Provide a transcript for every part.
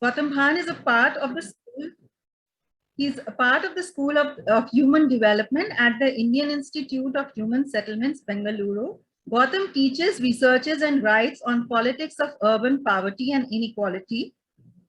Gautam Bhan is a part of the school. He's a part of the School of Human Development at the Indian Institute of Human Settlements, Bengaluru. Gautam teaches, researches, and writes on politics of urban poverty and inequality,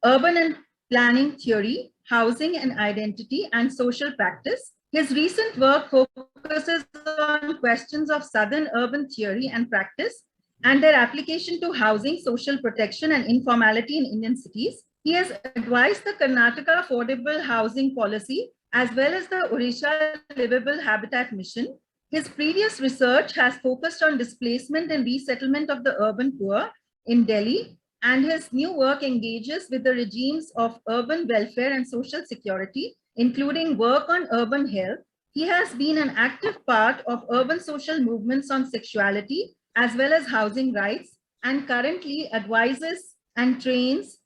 urban and planning theory, housing and identity, and social practice. His recent work focuses on questions of Southern urban theory and practice and their application to housing, social protection, and informality in Indian cities. He has advised the Karnataka Affordable Housing Policy as well as the Odisha Livable Habitat Mission. His previous research has focused on displacement and resettlement of the urban poor in Delhi, and his new work engages with the regimes of urban welfare and social security, including work on urban health. He has been an active part of urban social movements on sexuality as well as housing rights, and currently advises and trains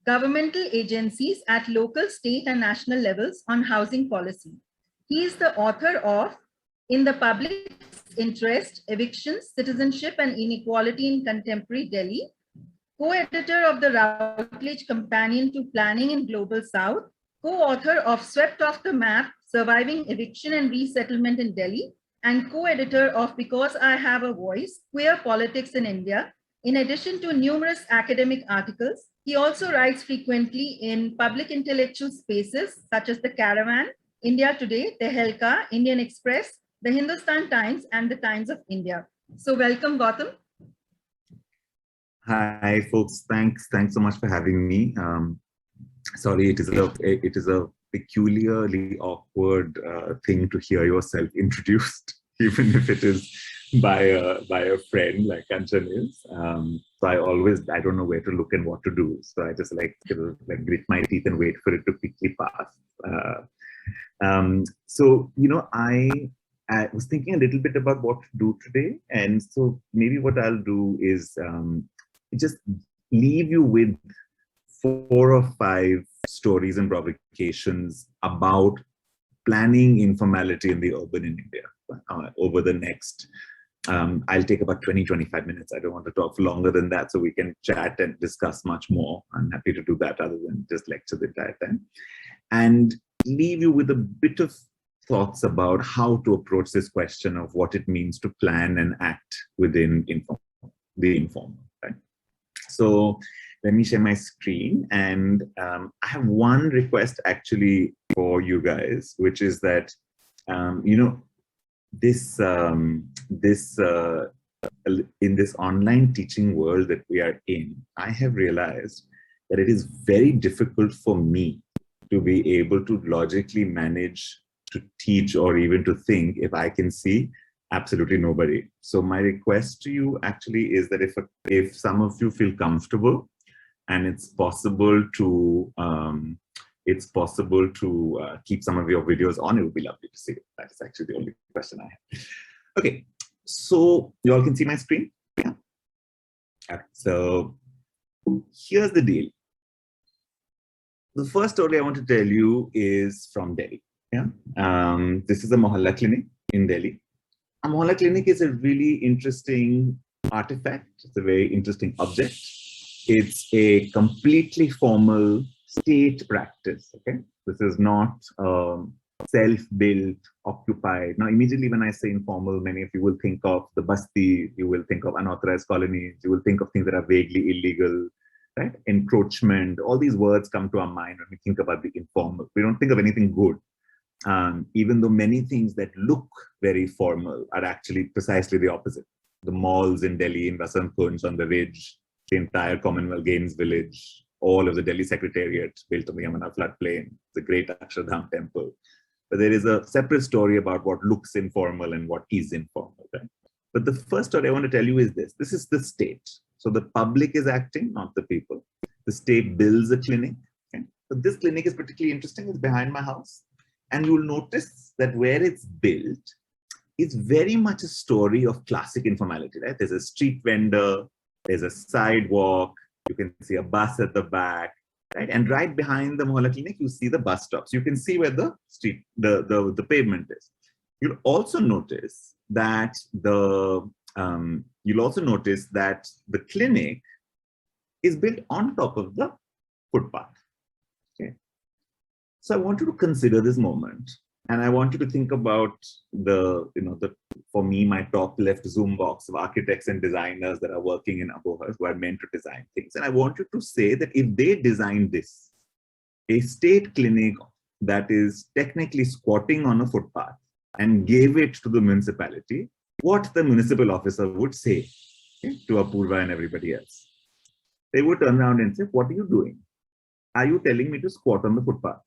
governmental agencies at local, state, and national levels on housing policy. He is the author of In the Public Interest, Evictions, Citizenship, and Inequality in Contemporary Delhi, co-editor of the Routledge Companion to Planning in Global South, co-author of Swept Off the Map, Surviving Eviction and Resettlement in Delhi, and co-editor of Because I Have a Voice, Queer Politics in India. In addition to numerous academic articles, he also writes frequently in public intellectual spaces such as The Caravan, India Today, Tehelka, Indian Express, the Hindustan Times, and the Times of India. So welcome, Gautam. Hi, folks. Thanks so much for having me. Sorry, it is a peculiarly awkward thing to hear yourself introduced, even if it is by a friend like Kanchan is. So I don't know where to look and what to do. So I just like grit my teeth and wait for it to quickly pass. So I was thinking a little bit about what to do today, and so maybe what I'll do is just leave you with 4 or 5 stories and provocations about planning informality in the urban in India over the next, I'll take about 20-25 minutes. I don't want to talk for longer than that, so we can chat and discuss much more. I'm happy to do that rather than just lecture the entire time. And leave you with a bit of thoughts about how to approach this question of what it means to plan and act within the informal. Right? So let me share my screen, and I have one request actually for you guys, which is that in this online teaching world that we are in, I have realized that it is very difficult for me to be able to logically manage to teach or even to think if I can see absolutely nobody. So my request to you actually is that if some of you feel comfortable and it's possible to keep some of your videos on, it would be lovely to see it. That is actually the only question I have. Okay, so you all can see my screen? Yeah. Okay, so here's the deal. The first story I want to tell you is from Delhi. Yeah, this is a Mohalla clinic in Delhi. A Mohalla clinic is a really interesting artifact. It's a very interesting object. It's a completely formal state practice. Okay, this is not self-built, occupied. Now, immediately when I say informal, many of you will think of the basti, you will think of unauthorized colonies, you will think of things that are vaguely illegal, right? Encroachment. All these words come to our mind when we think about the informal. We don't think of anything good. Even though many things that look very formal are actually precisely the opposite. The malls in Delhi, in Vasant Kunj, on the Ridge, the entire Commonwealth Games Village, all of the Delhi Secretariat built on the Yamuna floodplain, the great Akshardham temple. But there is a separate story about what looks informal and what is informal. Right? But the first story I want to tell you is this. This is the state. So the public is acting, not the people. The state builds a clinic. Okay? So this clinic is particularly interesting. It's behind my house. And you'll notice that where it's built, it's very much a story of classic informality, right? There's a street vendor, there's a sidewalk, you can see a bus at the back, right? And right behind the Mohalla clinic, you see the bus stops. You can see where the street, the pavement is. You'll also notice that the clinic is built on top of the footpath. Okay. So I want you to consider this moment, and I want you to think about for me, my top left Zoom box of architects and designers that are working in Abohas who are meant to design things. And I want you to say that if they design this, a state clinic that is technically squatting on a footpath, and gave it to the municipality, what the municipal officer would say, okay, to Apurva and everybody else. They would turn around and say, what are you doing? Are you telling me to squat on the footpath?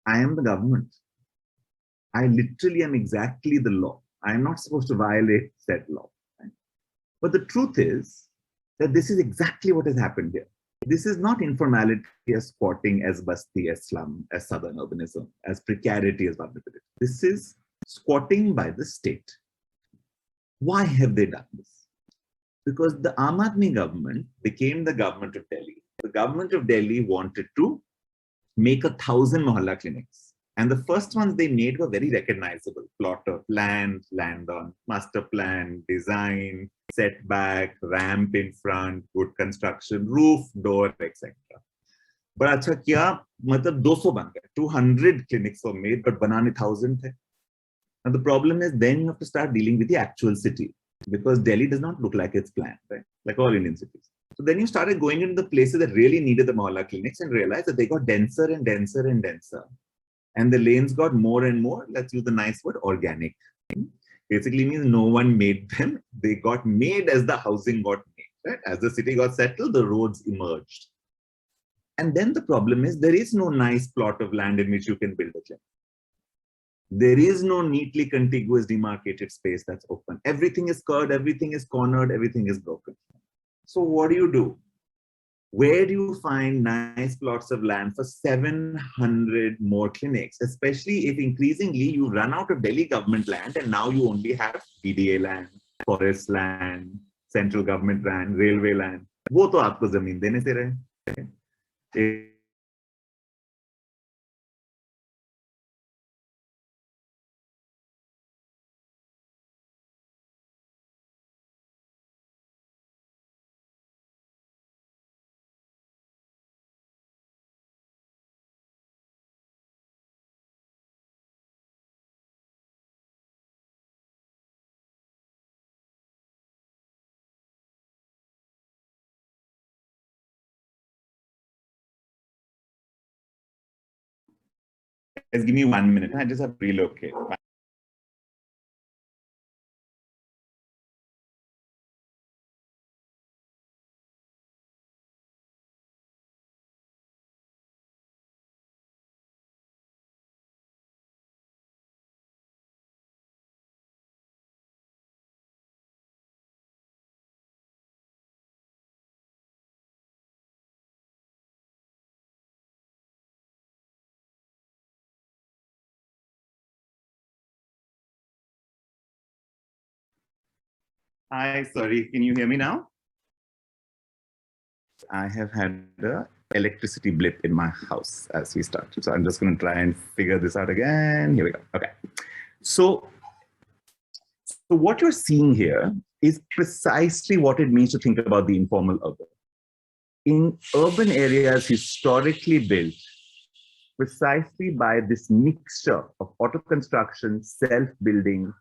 I am the government. I literally am exactly the law. I am not supposed to violate said law. Right? But the truth is that this is exactly what has happened here. This is not informality as squatting, as basti, as slum, as southern urbanism, as precarity, as vulnerability. This is squatting by the state. Why have they done this? Because the Aam Aadmi government became the government of Delhi. The government of Delhi wanted to make 1,000 mohalla clinics. And the first ones they made were very recognizable. Plot of land, land on master plan, design, setback, ramp in front, good construction, roof, door, etc. But acha kya, matlab 200 ban gaye. 200 clinics were made, but banane 1,000 the. And the problem is then you have to start dealing with the actual city, because Delhi does not look like it's planned, right? Like all Indian cities. So then you started going into the places that really needed the mohalla clinics and realized that they got denser and denser and denser. And the lanes got more and more, let's use the nice word, organic. Basically means no one made them. They got made as the housing got made, right? As the city got settled, the roads emerged. And then the problem is there is no nice plot of land in which you can build a clinic. There is no neatly contiguous demarcated space that's open. Everything is curved, everything is cornered, everything is broken. So what do? Where do you find nice plots of land for 700 more clinics, especially if increasingly you run out of Delhi government land and now you only have PDA land, forest land, central government land, railway land. वो तो आपको जमीन देने से रहे. Just give me 1 minute. I just have to relocate. Hi, sorry, can you hear me now? I have had an electricity blip in my house as we start. So I'm just going to try and figure this out again. Here we go. Okay. So what you're seeing here is precisely what it means to think about the informal urban. In urban areas historically built precisely by this mixture of auto construction, self-building,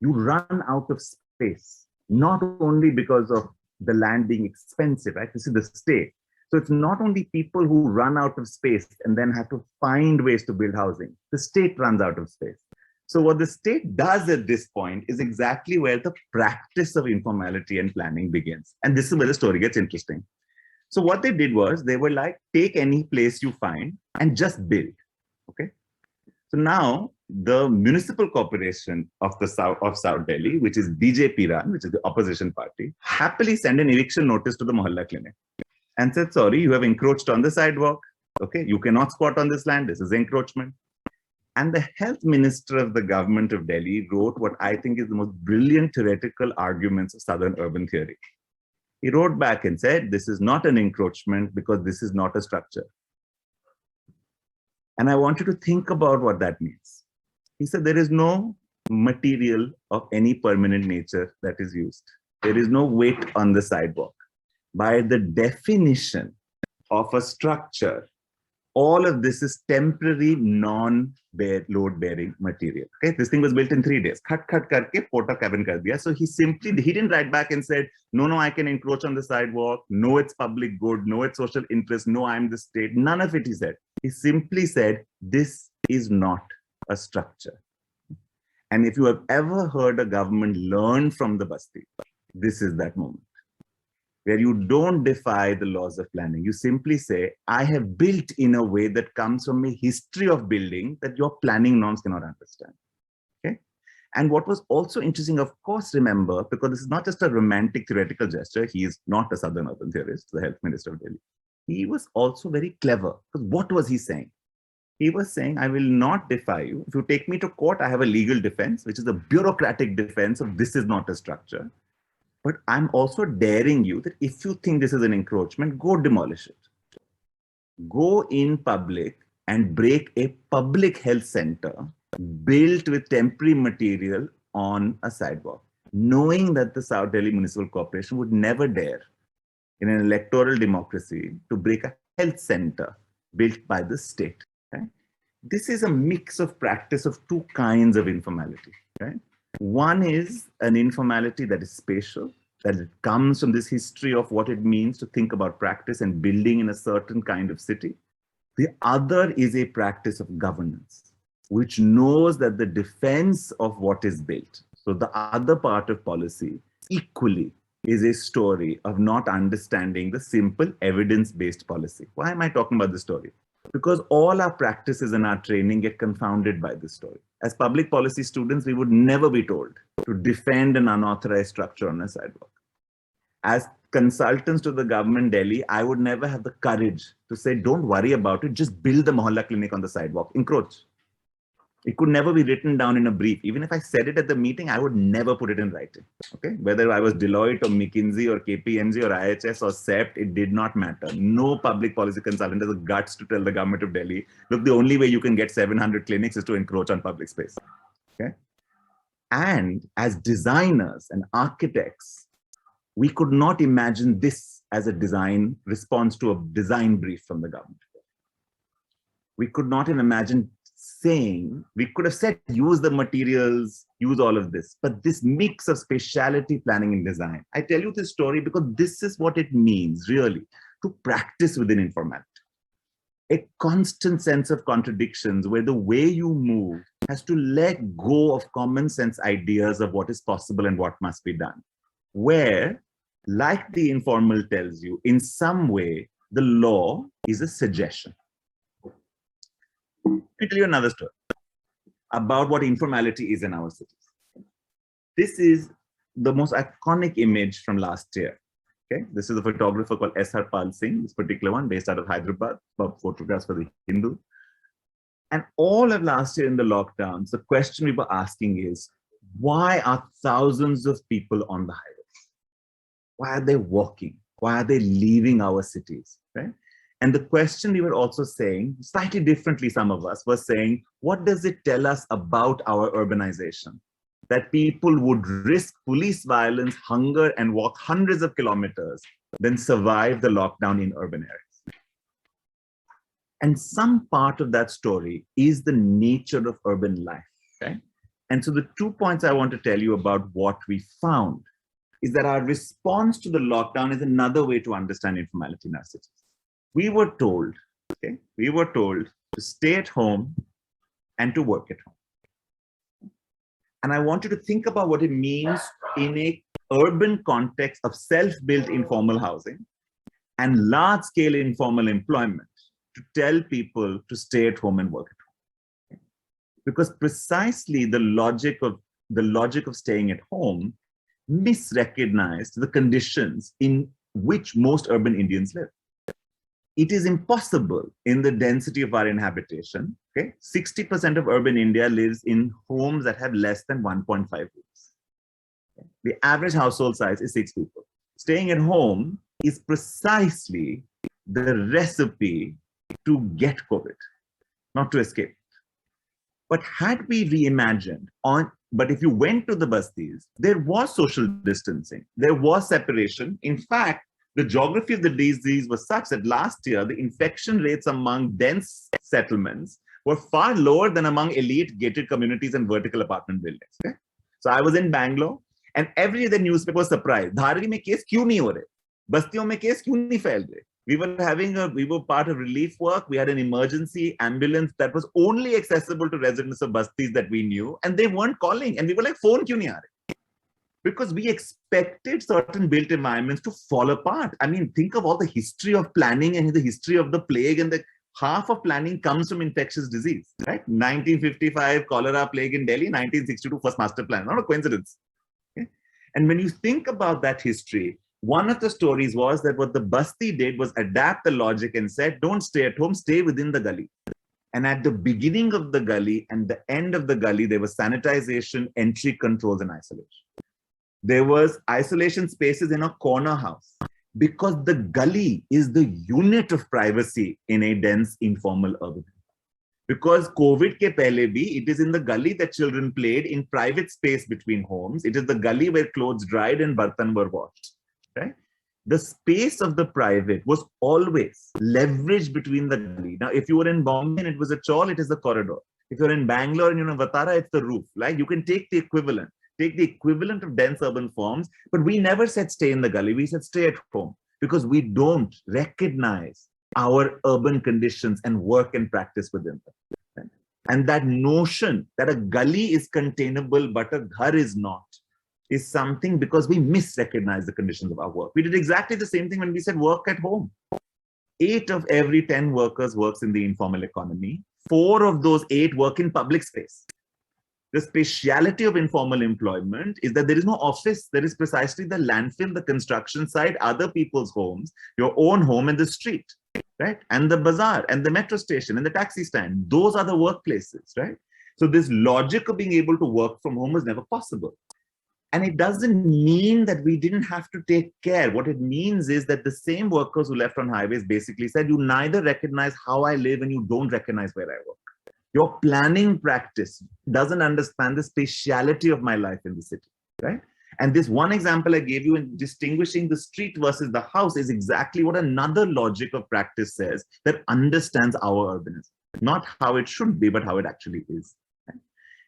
you run out of space, not only because of the land being expensive, right? This is the state. So it's not only people who run out of space and then have to find ways to build housing. The state runs out of space. So what the state does at this point is exactly where the practice of informality and planning begins. And this is where the story gets interesting. So what they did was they were like, take any place you find and just build, okay? So now the municipal corporation of the South Delhi, which is BJP run, which is the opposition party, happily sent an eviction notice to the mohalla clinic and said, sorry, you have encroached on the sidewalk. Okay, you cannot squat on this land. This is encroachment. And the health minister of the government of Delhi wrote what I think is the most brilliant theoretical arguments of Southern urban theory. He wrote back and said, this is not an encroachment because this is not a structure. And I want you to think about what that means. He said, there is no material of any permanent nature that is used. There is no weight on the sidewalk. By the definition of a structure, all of this is temporary non-load-bearing material. Okay, this thing was built in 3 days. Cut karke pota cabin kar diya. So he didn't write back and said, no, I can encroach on the sidewalk. No, it's public good. No, it's social interest. No, I'm the state. None of it he said. He simply said, this is not a structure. And if you have ever heard a government learn from the Basti, this is that moment where you don't defy the laws of planning. You simply say, I have built in a way that comes from a history of building that your planning norms cannot understand. Okay. And what was also interesting, of course, remember, because this is not just a romantic theoretical gesture, he is not a Southern urban theorist, the health minister of Delhi. He was also very clever. Because what was he saying? He was saying, I will not defy you. If you take me to court, I have a legal defense, which is a bureaucratic defense of this is not a structure. But I'm also daring you that if you think this is an encroachment, go demolish it. Go in public and break a public health center built with temporary material on a sidewalk, knowing that the South Delhi Municipal Corporation would never dare in an electoral democracy to break a health center built by the state. Right? This is a mix of practice of two kinds of informality. Right? One is an informality that is spatial, that it comes from this history of what it means to think about practice and building in a certain kind of city. The other is a practice of governance, which knows that the defense of what is built, so the other part of policy, equally is a story of not understanding the simple evidence-based policy. Why am I talking about this story? Because all our practices and our training get confounded by this story. As public policy students, we would never be told to defend an unauthorized structure on a sidewalk. As consultants to the government Delhi, I would never have the courage to say, don't worry about it, just build the Mohalla clinic on the sidewalk, encroach. It could never be written down in a brief. Even if I said it at the meeting, I would never put it in writing. Okay, whether I was Deloitte or McKinsey or KPMG or IHS or CEPT, it did not matter. No public policy consultant has the guts to tell the government of Delhi, look, the only way you can get 700 clinics is to encroach on public space. Okay, and as designers and architects, we could not imagine this as a design response to a design brief from the government. We could not have imagined saying, we could have said, use the materials, use all of this, but this mix of spatiality, planning, and design. I tell you this story because this is what it means, really, to practice within informality. A constant sense of contradictions where the way you move has to let go of common sense ideas of what is possible and what must be done. Where, like the informal tells you, in some way, the law is a suggestion. Let me tell you another story about what informality is in our cities. This is the most iconic image from last year. Okay, this is a photographer called Shehar Pal Singh, this particular one based out of Hyderabad, photographs for the Hindu. And all of last year in the lockdowns, the question we were asking is, why are thousands of people on the highways? Why are they walking? Why are they leaving our cities? Right? And the question we were also saying, slightly differently, some of us were saying, what does it tell us about our urbanization? That people would risk police violence, hunger, and walk hundreds of kilometers than survive the lockdown in urban areas. And some part of that story is the nature of urban life. Okay? And so the 2 points I want to tell you about what we found is that our response to the lockdown is another way to understand informality in our cities. We were told, okay, to stay at home and to work at home. And I want you to think about what it means in an urban context of self-built informal housing and large-scale informal employment to tell people to stay at home and work at home. Because precisely the logic of staying at home misrecognized the conditions in which most urban Indians live. It is impossible in the density of our inhabitation. Okay, 60% of urban India lives in homes that have less than 1.5 rooms. Okay? The average household size is 6 people. Staying at home is precisely the recipe to get COVID, not to escape. But had we reimagined but if you went to the bastis, there was social distancing, there was separation. In fact, The geography of the disease was such that last year, the infection rates among dense settlements were far lower than among elite gated communities and vertical apartment buildings. Okay? So I was in Bangalore, and every day the newspaper was surprised. Dharavi mein case kyun nahi ho rahe? Bastiyon mein case kyun nahi phail rahe? We were part of relief work. We had an emergency ambulance that was only accessible to residents of bastis that we knew, and they weren't calling. And we were like, phone kyun nahi aa rahe? Because we expected certain built environments to fall apart. I mean, think of all the history of planning and the history of the plague, and the half of planning comes from infectious disease, right? 1955, cholera plague in Delhi, 1962, first master plan, not a coincidence. Okay? And when you think about that history, one of the stories was that what the Basti did was adapt the logic and said, don't stay at home, stay within the gully. And at the beginning of the gully and the end of the gully, there was sanitization, entry controls, and isolation. There was isolation spaces in a corner house because the gully is the unit of privacy in a dense informal urban. Because COVID ke pehle bhi, it is in the gully that children played in private space between homes. It is the gully where clothes dried and bartan were washed, right? The space of the private was always leveraged between the gully. Now, if you were in Bombay and it was a chawl, it is the corridor. If you're in Bangalore and you're in Vatara, it's the roof. Like you can take the equivalent of dense urban forms, but we never said stay in the gully. We said stay at home because we don't recognize our urban conditions and work and practice within them. Right? And that notion that a gully is containable, but a ghar is not, is something because we misrecognize the conditions of our work. We did exactly the same thing when we said work at home. 8 of every 10 workers works in the informal economy. 4 of those 8 work in public space. The speciality of informal employment is that there is no office. There is precisely the landfill, the construction site, other people's homes, your own home and the street, right? And the bazaar and the metro station and the taxi stand. Those are the workplaces, right? So this logic of being able to work from home was never possible. And it doesn't mean that we didn't have to take care. What it means is that the same workers who left on highways basically said, you neither recognize how I live and you don't recognize where I work. Your planning practice doesn't understand the speciality of my life in the city, right? And this one example I gave you in distinguishing the street versus the house is exactly what another logic of practice says that understands our urbanism. Not how it should be, but how it actually is. Right?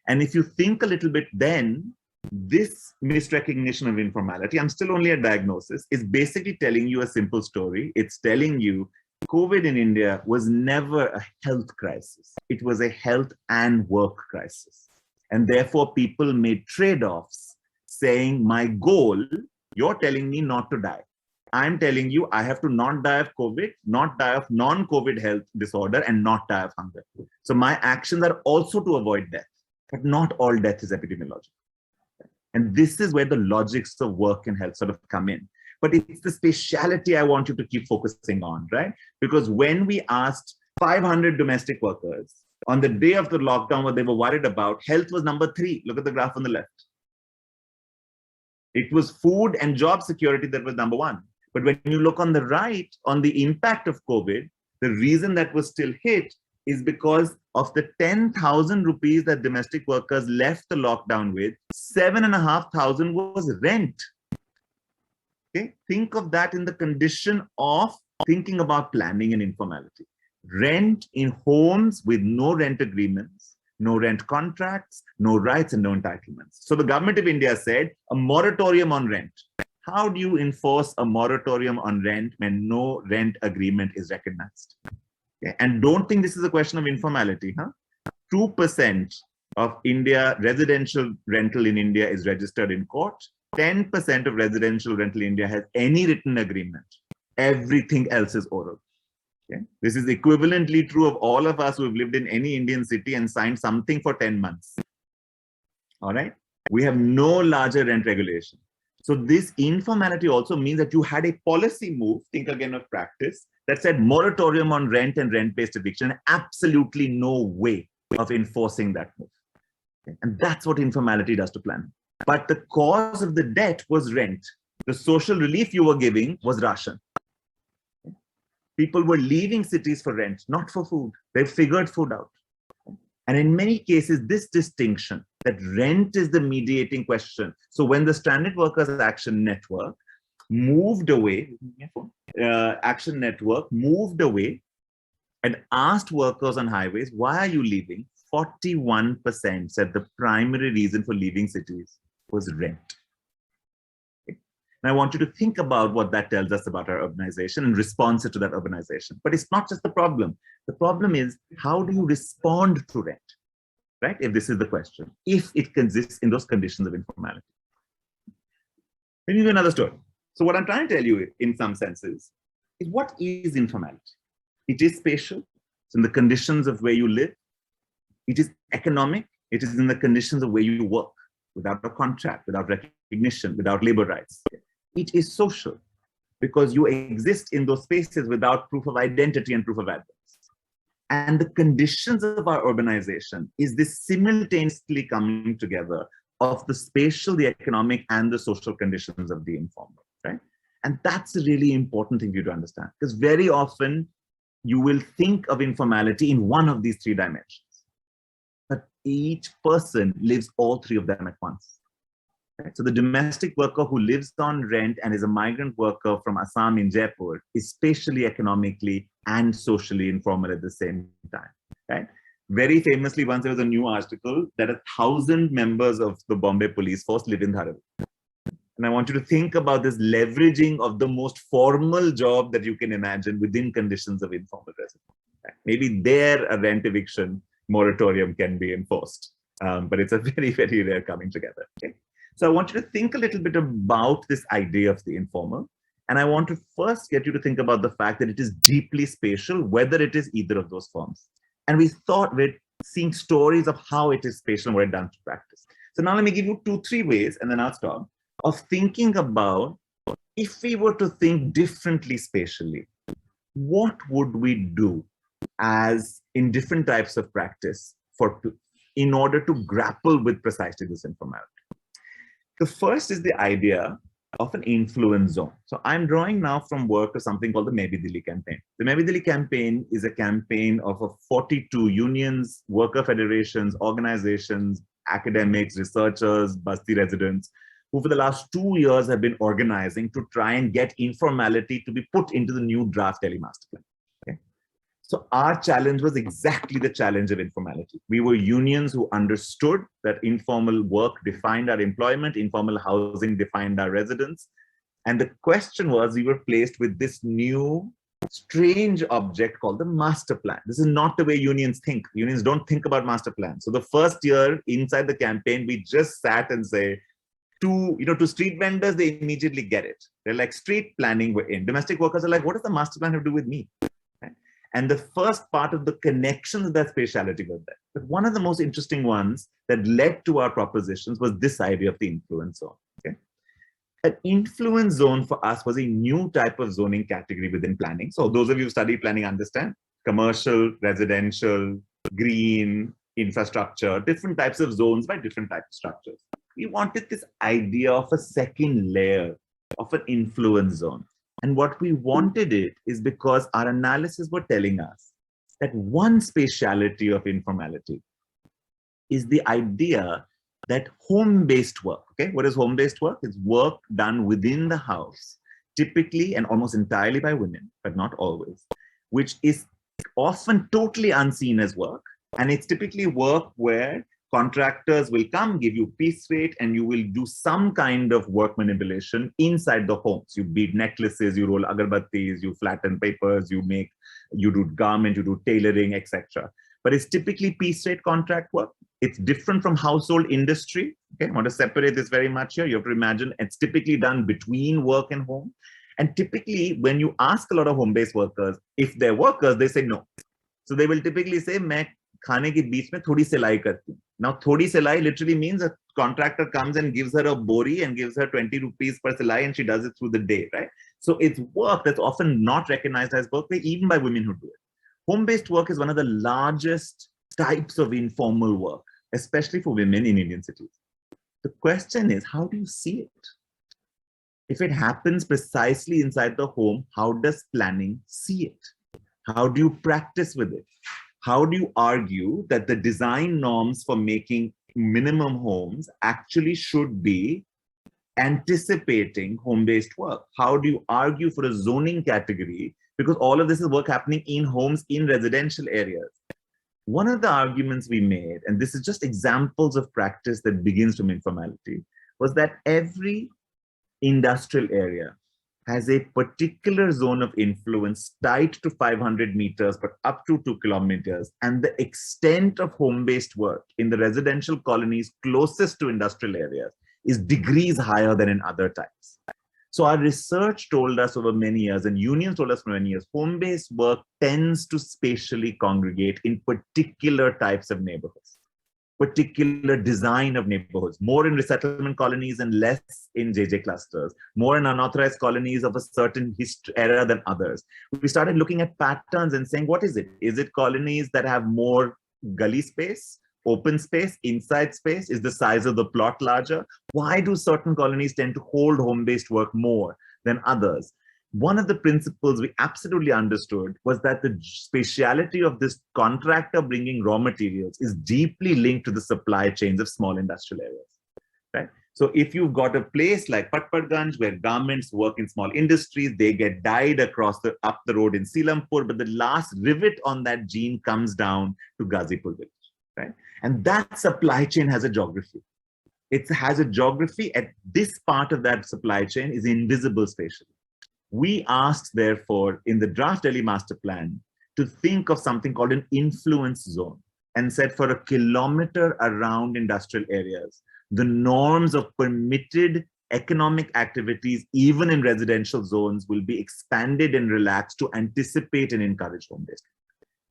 And if you think a little bit then, this misrecognition of informality, I'm still only a diagnosis, is basically telling you a simple story. It's telling you COVID in India was never a health crisis. It was a health and work crisis. And therefore, people made trade-offs saying, my goal, you're telling me not to die. I'm telling you, I have to not die of COVID, not die of non-COVID health disorder, and not die of hunger. So my actions are also to avoid death, but not all death is epidemiological. And this is where the logics of work and health sort of come in. But it's the speciality I want you to keep focusing on, right? Because when we asked 500 domestic workers on the day of the lockdown what they were worried about, health was number 3. Look at the graph on the left. It was food and job security that was number 1. But when you look on the right, on the impact of COVID, the reason that was still hit is because of the 10,000 rupees that domestic workers left the lockdown with, 7,500 was rent. Okay, think of that in the condition of thinking about planning and informality. Rent in homes with no rent agreements, no rent contracts, no rights and no entitlements. So the government of India said a moratorium on rent. How do you enforce a moratorium on rent when no rent agreement is recognized? Okay. And don't think this is a question of informality. 2% of India, residential rental in India is registered in court. 10% of residential rental in India has any written agreement. Everything else is oral. Okay? This is equivalently true of all of us who have lived in any Indian city and signed something for 10 months. All right? We have no larger rent regulation. So this informality also means that you had a policy move, think again of practice, that said moratorium on rent and rent-based eviction, absolutely no way of enforcing that move. Okay? And that's what informality does to planning. But the cause of the debt was rent. The social relief you were giving was ration. People were leaving cities for rent, not for food. They figured food out. And in many cases, this distinction that rent is the mediating question. So when the Stranded Workers Action Network moved away, Action Network moved away and asked workers on highways, why are you leaving? 41% said the primary reason for leaving cities was rent. Okay. And I want you to think about what that tells us about our urbanization and responses to that urbanization. But it's not just the problem. The problem is, how do you respond to rent? Right? If this is the question, if it consists in those conditions of informality. Let me give you another story. So what I'm trying to tell you in some senses is, what is informality? It is spatial. It's in the conditions of where you live. It is economic. It is in the conditions of where you work, without a contract, without recognition, without labor rights. It is social, because you exist in those spaces without proof of identity and proof of address. And the conditions of our urbanization is this simultaneously coming together of the spatial, the economic, and the social conditions of the informal, right? And that's a really important thing for you to understand, because very often you will think of informality in one of these three dimensions, but each person lives all three of them at once. Right? So the domestic worker who lives on rent and is a migrant worker from Assam in Jaipur is spatially, economically, and socially informal at the same time. Right? Very famously, once there was a new article that 1,000 members of the Bombay police force live in Dharavi. And I want you to think about this leveraging of the most formal job that you can imagine within conditions of informal residence. Right? Maybe there a rent eviction moratorium can be enforced, but it's a very, very rare coming together. Okay? So I want you to think a little bit about this idea of the informal. And I want to first get you to think about the fact that it is deeply spatial, whether it is either of those forms. And we thought we're seeing stories of how it is spatial and what it does to practice. So now let me give you 2-3 ways, and then I'll stop, of thinking about, if we were to think differently spatially, what would we do as in different types of practice in order to grapple with precisely this informality? The first is the idea of an influence zone. So I'm drawing now from work of something called the Maybe Delhi campaign. The Maybe Delhi campaign is a campaign of 42 unions, worker federations, organizations, academics, researchers, Basti residents, who for the last 2 years have been organizing to try and get informality to be put into the new draft Delhi master plan. Okay? So our challenge was exactly the challenge of informality. We were unions who understood that informal work defined our employment, informal housing defined our residence. And the question was, we were placed with this new strange object called the master plan. This is not the way unions think. Unions don't think about master plans. So the first year inside the campaign, we just sat and say, to street vendors, they immediately get it. They're like, street planning we're in. Domestic workers are like, what does the master plan have to do with me? And the first part of the connections of that spatiality was there. But one of the most interesting ones that led to our propositions was this idea of the influence zone. Okay? An influence zone for us was a new type of zoning category within planning. So those of you who study planning understand commercial, residential, green, infrastructure, different types of zones by different types of structures. We wanted this idea of a second layer of an influence zone. And what we wanted it is because our analysis were telling us that one spatiality of informality is the idea that home-based work, okay? What is home-based work? It's work done within the house, typically and almost entirely by women, but not always, which is often totally unseen as work. And it's typically work where contractors will come, give you piece rate, and you will do some kind of work manipulation inside the homes. You bead necklaces, you roll agarbattis, you flatten papers, you do garment, you do tailoring, etc. But it's typically piece rate contract work. It's different from household industry. Okay, I want to separate this very much here. You have to imagine it's typically done between work and home. And typically, when you ask a lot of home-based workers, if they're workers, they say no. So they will typically say, "Main khane ke beech mein thodi silai karti hu." Now, thodi silai literally means a contractor comes and gives her a bori and gives her 20 rupees per silai, and she does it through the day, right? So it's work that's often not recognized as work, even by women who do it. Home-based work is one of the largest types of informal work, especially for women in Indian cities. The question is, how do you see it? If it happens precisely inside the home, how does planning see it? How do you practice with it? How do you argue that the design norms for making minimum homes actually should be anticipating home-based work? How do you argue for a zoning category? Because all of this is work happening in homes, in residential areas. One of the arguments we made, and this is just examples of practice that begins from informality, was that every industrial area has a particular zone of influence tied to 500 meters, but up to 2 kilometers. And the extent of home-based work in the residential colonies closest to industrial areas is degrees higher than in other types. So our research told us over many years, and unions told us for many years, home-based work tends to spatially congregate in particular types of neighborhoods, particular design of neighborhoods, more in resettlement colonies and less in JJ clusters, more in unauthorized colonies of a certain era than others. We started looking at patterns and saying, what is it? Is it colonies that have more gully space, open space, inside space? Is the size of the plot larger? Why do certain colonies tend to hold home-based work more than others? One of the principles we absolutely understood was that the spatiality of this contractor bringing raw materials is deeply linked to the supply chains of small industrial areas, right? So if you've got a place like Patparganj where garments work in small industries, they get dyed up the road in Silampur, but the last rivet on that jean comes down to Ghazipur village, right? And that supply chain has a geography. It has a geography at this part of that supply chain is invisible spatially. We asked, therefore, in the draft Delhi master plan, to think of something called an influence zone and said for a kilometer around industrial areas, the norms of permitted economic activities, even in residential zones, will be expanded and relaxed to anticipate and encourage home-based.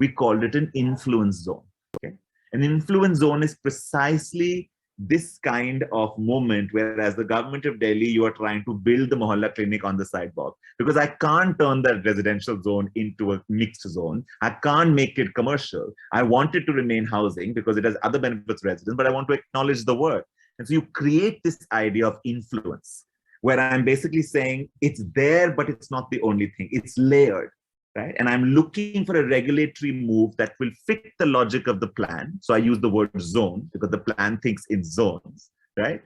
We called it an influence zone. Okay? An influence zone is precisely this kind of moment, whereas the government of Delhi, you are trying to build the Mohalla clinic on the sidewalk, because I can't turn that residential zone into a mixed zone. I can't make it commercial. I want it to remain housing because it has other benefits for residents, but I want to acknowledge the work. And so you create this idea of influence, where I'm basically saying it's there, but it's not the only thing. It's layered. Right? And I'm looking for a regulatory move that will fit the logic of the plan. So I use the word zone because the plan thinks in zones, right?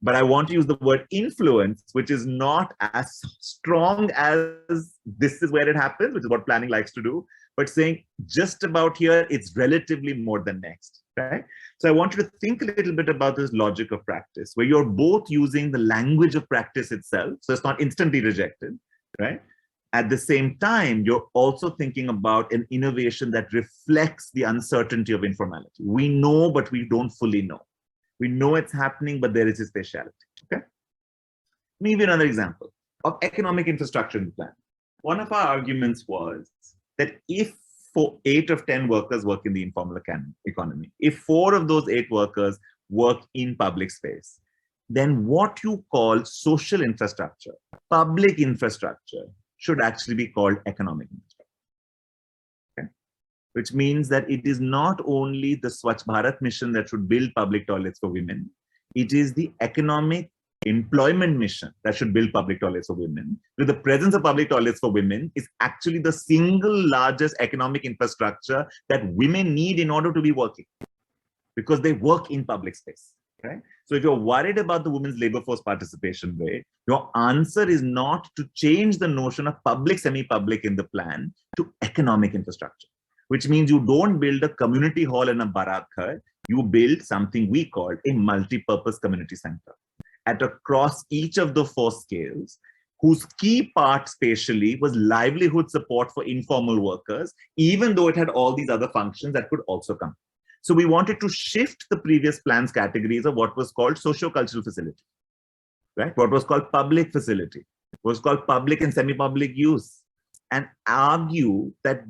But I want to use the word influence, which is not as strong as this is where it happens, which is what planning likes to do, but saying just about here, it's relatively more than next, right? So I want you to think a little bit about this logic of practice, where you're both using the language of practice itself, so it's not instantly rejected, right? At the same time, you're also thinking about an innovation that reflects the uncertainty of informality. We know, but we don't fully know. We know it's happening, but there is a speciality. Okay? Let me give you another example of economic infrastructure in the plan. One of our arguments was that if 8 of 10 workers work in the informal economy, if 4 of those 8 workers work in public space, then what you call social infrastructure, public infrastructure, should actually be called economic infrastructure. Okay? Which means that it is not only the Swachh Bharat mission that should build public toilets for women, it is the economic employment mission that should build public toilets for women. Because the presence of public toilets for women is actually the single largest economic infrastructure that women need in order to be working, because they work in public space. Right? So if you're worried about the women's labor force participation rate, your answer is not to change the notion of public, semi-public in the plan to economic infrastructure, which means you don't build a community hall and a barat ghar, you build something we called a multi-purpose community center at across each of the 4 scales, whose key part spatially was livelihood support for informal workers, even though it had all these other functions that could also come. So we wanted to shift the previous plan's categories of what was called socio-cultural facility, right? What was called public facility, was called public and semi-public use, and argue that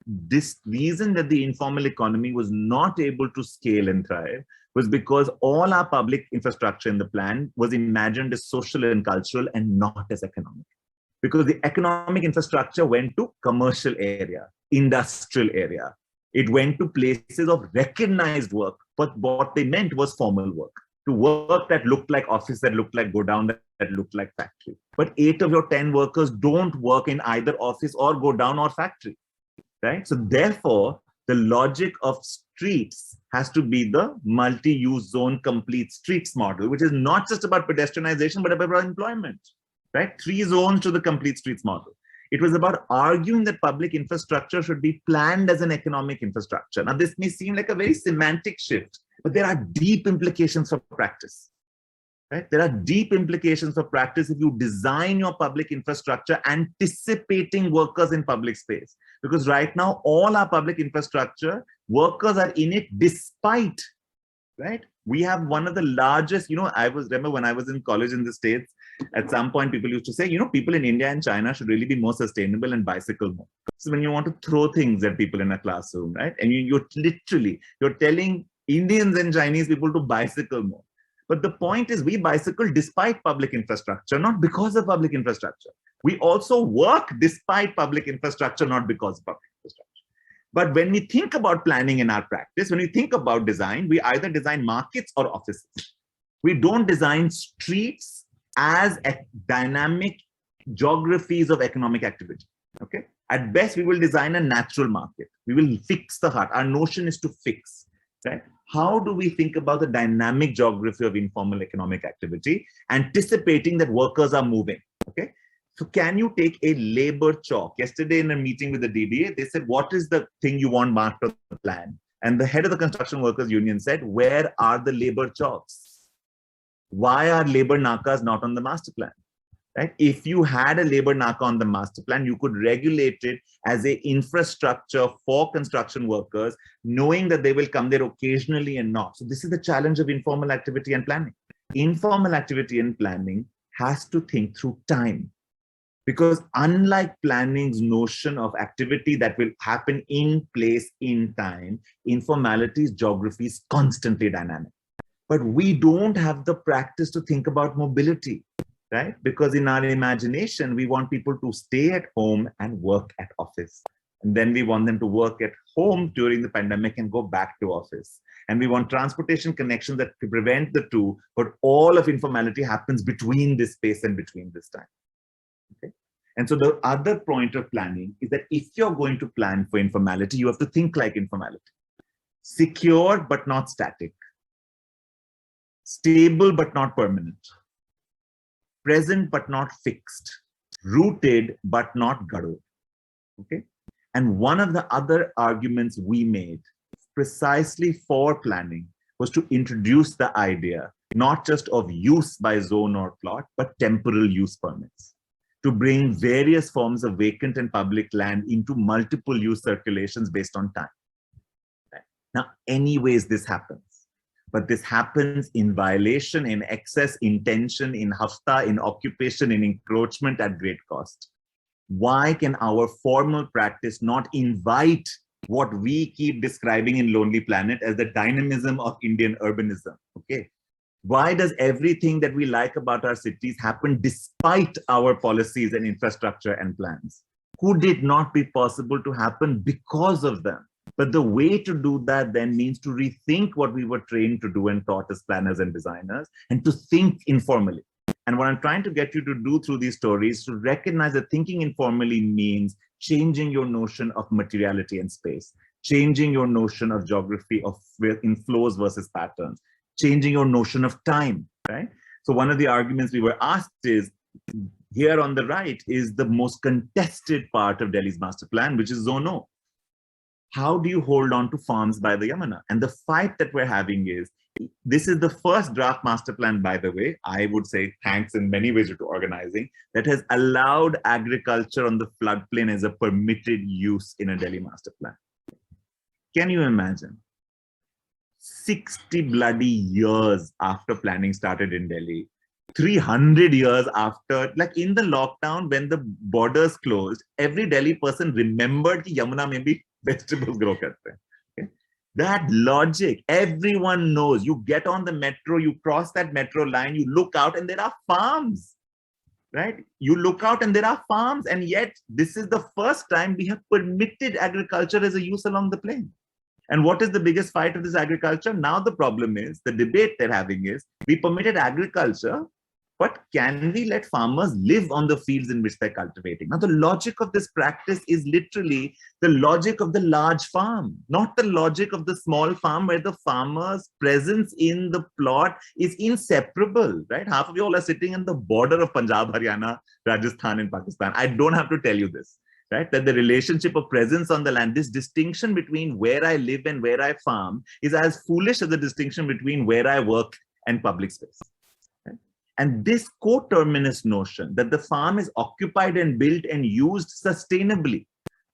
this reason that the informal economy was not able to scale and thrive was because all our public infrastructure in the plan was imagined as social and cultural and not as economic. Because the economic infrastructure went to commercial area, industrial area. It went to places of recognized work, but what they meant was formal work, to work that looked like office, that looked like go down, that looked like factory. But 8 of your 10 workers don't work in either office or go down or factory, right? So therefore, The logic of streets has to be the multi-use zone complete streets model, which is not just about pedestrianization, but about employment, right? 3 zones to the complete streets model. It was about arguing that public infrastructure should be planned as an economic infrastructure. Now, this may seem like a very semantic shift, but there are deep implications for practice. Right? There are deep implications for practice if you design your public infrastructure anticipating workers in public space. Because right now, all our public infrastructure, workers are in it despite, right? We have one of the largest, remember when I was in college in the States, at some point people used to say, people in India and China should really be more sustainable and bicycle more. So when you want to throw things at people in a classroom, right? And you're telling Indians and Chinese people to bicycle more. But the point is, we bicycle despite public infrastructure, not because of public infrastructure. We also work despite public infrastructure, not because of public infrastructure. But when we think about planning in our practice, when we think about design, we either design markets or offices. We don't design streets as dynamic geographies of economic activity. Okay. At best, we will design a natural market. We will fix the heart. Our notion is to fix. Right? How do we think about the dynamic geography of informal economic activity, anticipating that workers are moving? Okay, so can you take a labor chalk? Yesterday in a meeting with the DDA, they said, what is the thing you want marked on the plan? And the head of the Construction Workers Union said, where are the labor chalks? Why are labor nakas not on the master plan? Right? If you had a labor naka on the master plan, you could regulate it as an infrastructure for construction workers, knowing that they will come there occasionally and not. So this is the challenge of informal activity and planning. Informal activity and planning has to think through time. Because unlike planning's notion of activity that will happen in place, in time, informality's geography is constantly dynamic. But we don't have the practice to think about mobility. Right? Because in our imagination, we want people to stay at home and work at office. And then we want them to work at home during the pandemic and go back to office. And we want transportation connections that prevent the two, but all of informality happens between this space and between this time. Okay? And so the other point of planning is that if you're going to plan for informality, you have to think like informality. Secure, but not static. Stable, but not permanent. Present but not fixed, rooted but not gutted. Okay, and one of the other arguments we made precisely for planning was to introduce the idea not just of use by zone or plot, but temporal use permits, to bring various forms of vacant and public land into multiple use circulations based on time. Now, anyways, this happens. But this happens in violation, in excess, intention, in hafta, in occupation, in encroachment at great cost. Why can our formal practice not invite what we keep describing in Lonely Planet as the dynamism of Indian urbanism? Okay. Why does everything that we like about our cities happen despite our policies and infrastructure and plans? Could it not be possible to happen because of them? But the way to do that then means to rethink what we were trained to do and taught as planners and designers, and to think informally. And what I'm trying to get you to do through these stories is to recognize that thinking informally means changing your notion of materiality and space, changing your notion of geography of inflows versus patterns, changing your notion of time, right? So one of the arguments we were asked is, here on the right is the most contested part of Delhi's master plan, which is Zone O. How do you hold on to farms by the Yamuna? And the fight that we're having is, this is the first draft master plan, by the way, I would say thanks in many ways to organizing, that has allowed agriculture on the floodplain as a permitted use in a Delhi master plan. Can you imagine? 60 bloody years after planning started in Delhi, 300 years after, like in the lockdown, when the borders closed, every Delhi person remembered that Yamuna may be vegetables grow karte. Okay? That logic, everyone knows. You get on the metro, you cross that metro line, you look out and there are farms, right? You look out and there are farms, and yet this is the first time we have permitted agriculture as a use along the plain. And what is the biggest fight of this agriculture? Now the problem is, the debate they're having is, we permitted agriculture, but can we let farmers live on the fields in which they're cultivating? Now, the logic of this practice is literally the logic of the large farm, not the logic of the small farm where the farmer's presence in the plot is inseparable, right? Half of you all are sitting in the border of Punjab, Haryana, Rajasthan, and Pakistan. I don't have to tell you this, right? That the relationship of presence on the land, this distinction between where I live and where I farm is as foolish as the distinction between where I work and public space. And this coterminous notion that the farm is occupied and built and used sustainably,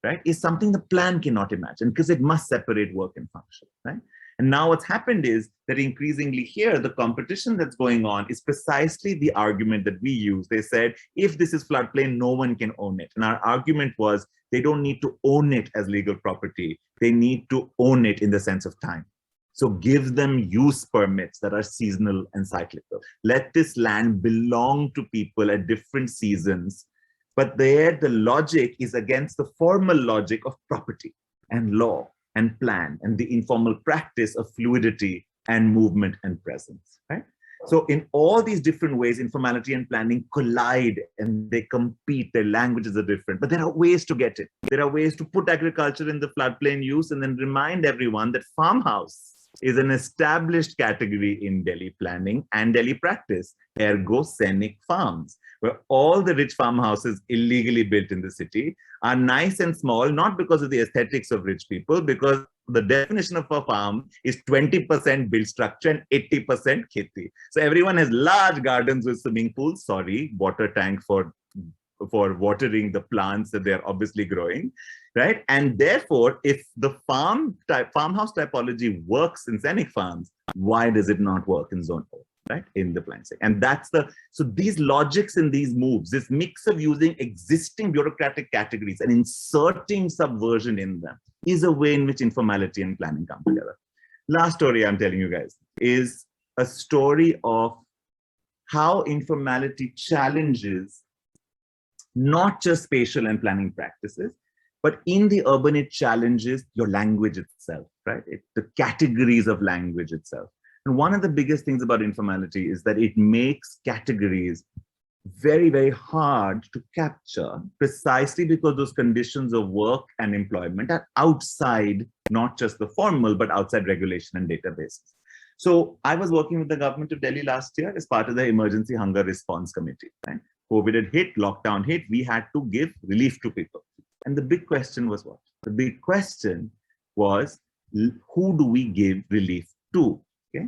right, is something the plan cannot imagine because it must separate work and function, right? And now what's happened is that increasingly here, the competition that's going on is precisely the argument that we use. They said, if this is floodplain, no one can own it. And our argument was, they don't need to own it as legal property. They need to own it in the sense of time. So give them use permits that are seasonal and cyclical. Let this land belong to people at different seasons. But there, the logic is against the formal logic of property and law and plan and the informal practice of fluidity and movement and presence, right? So in all these different ways, informality and planning collide and they compete, their languages are different, but there are ways to get it. There are ways to put agriculture in the floodplain use and then remind everyone that farmhouse is an established category in Delhi planning and Delhi practice, ergo scenic farms, where all the rich farmhouses illegally built in the city are nice and small, not because of the aesthetics of rich people, because the definition of a farm is 20% built structure and 80% kheti. So everyone has large gardens with swimming pools, water tank for watering the plants that they're obviously growing, right? And therefore, if the farmhouse typology works in scenic farms, why does it not work in zone 4, right? In the plan sector. And that's so these logics and these moves, this mix of using existing bureaucratic categories and inserting subversion in them is a way in which informality and planning come together. Last story I'm telling you guys is a story of how informality challenges not just spatial and planning practices, but in the urban, it challenges your language itself, right? The categories of language itself. And one of the biggest things about informality is that it makes categories very, very hard to capture precisely because those conditions of work and employment are outside, not just the formal, but outside regulation and databases. So I was working with the government of Delhi last year as part of the Emergency Hunger Response Committee, right? COVID had hit, lockdown hit, we had to give relief to people. And the big question was what? The big question was, who do we give relief to? Okay.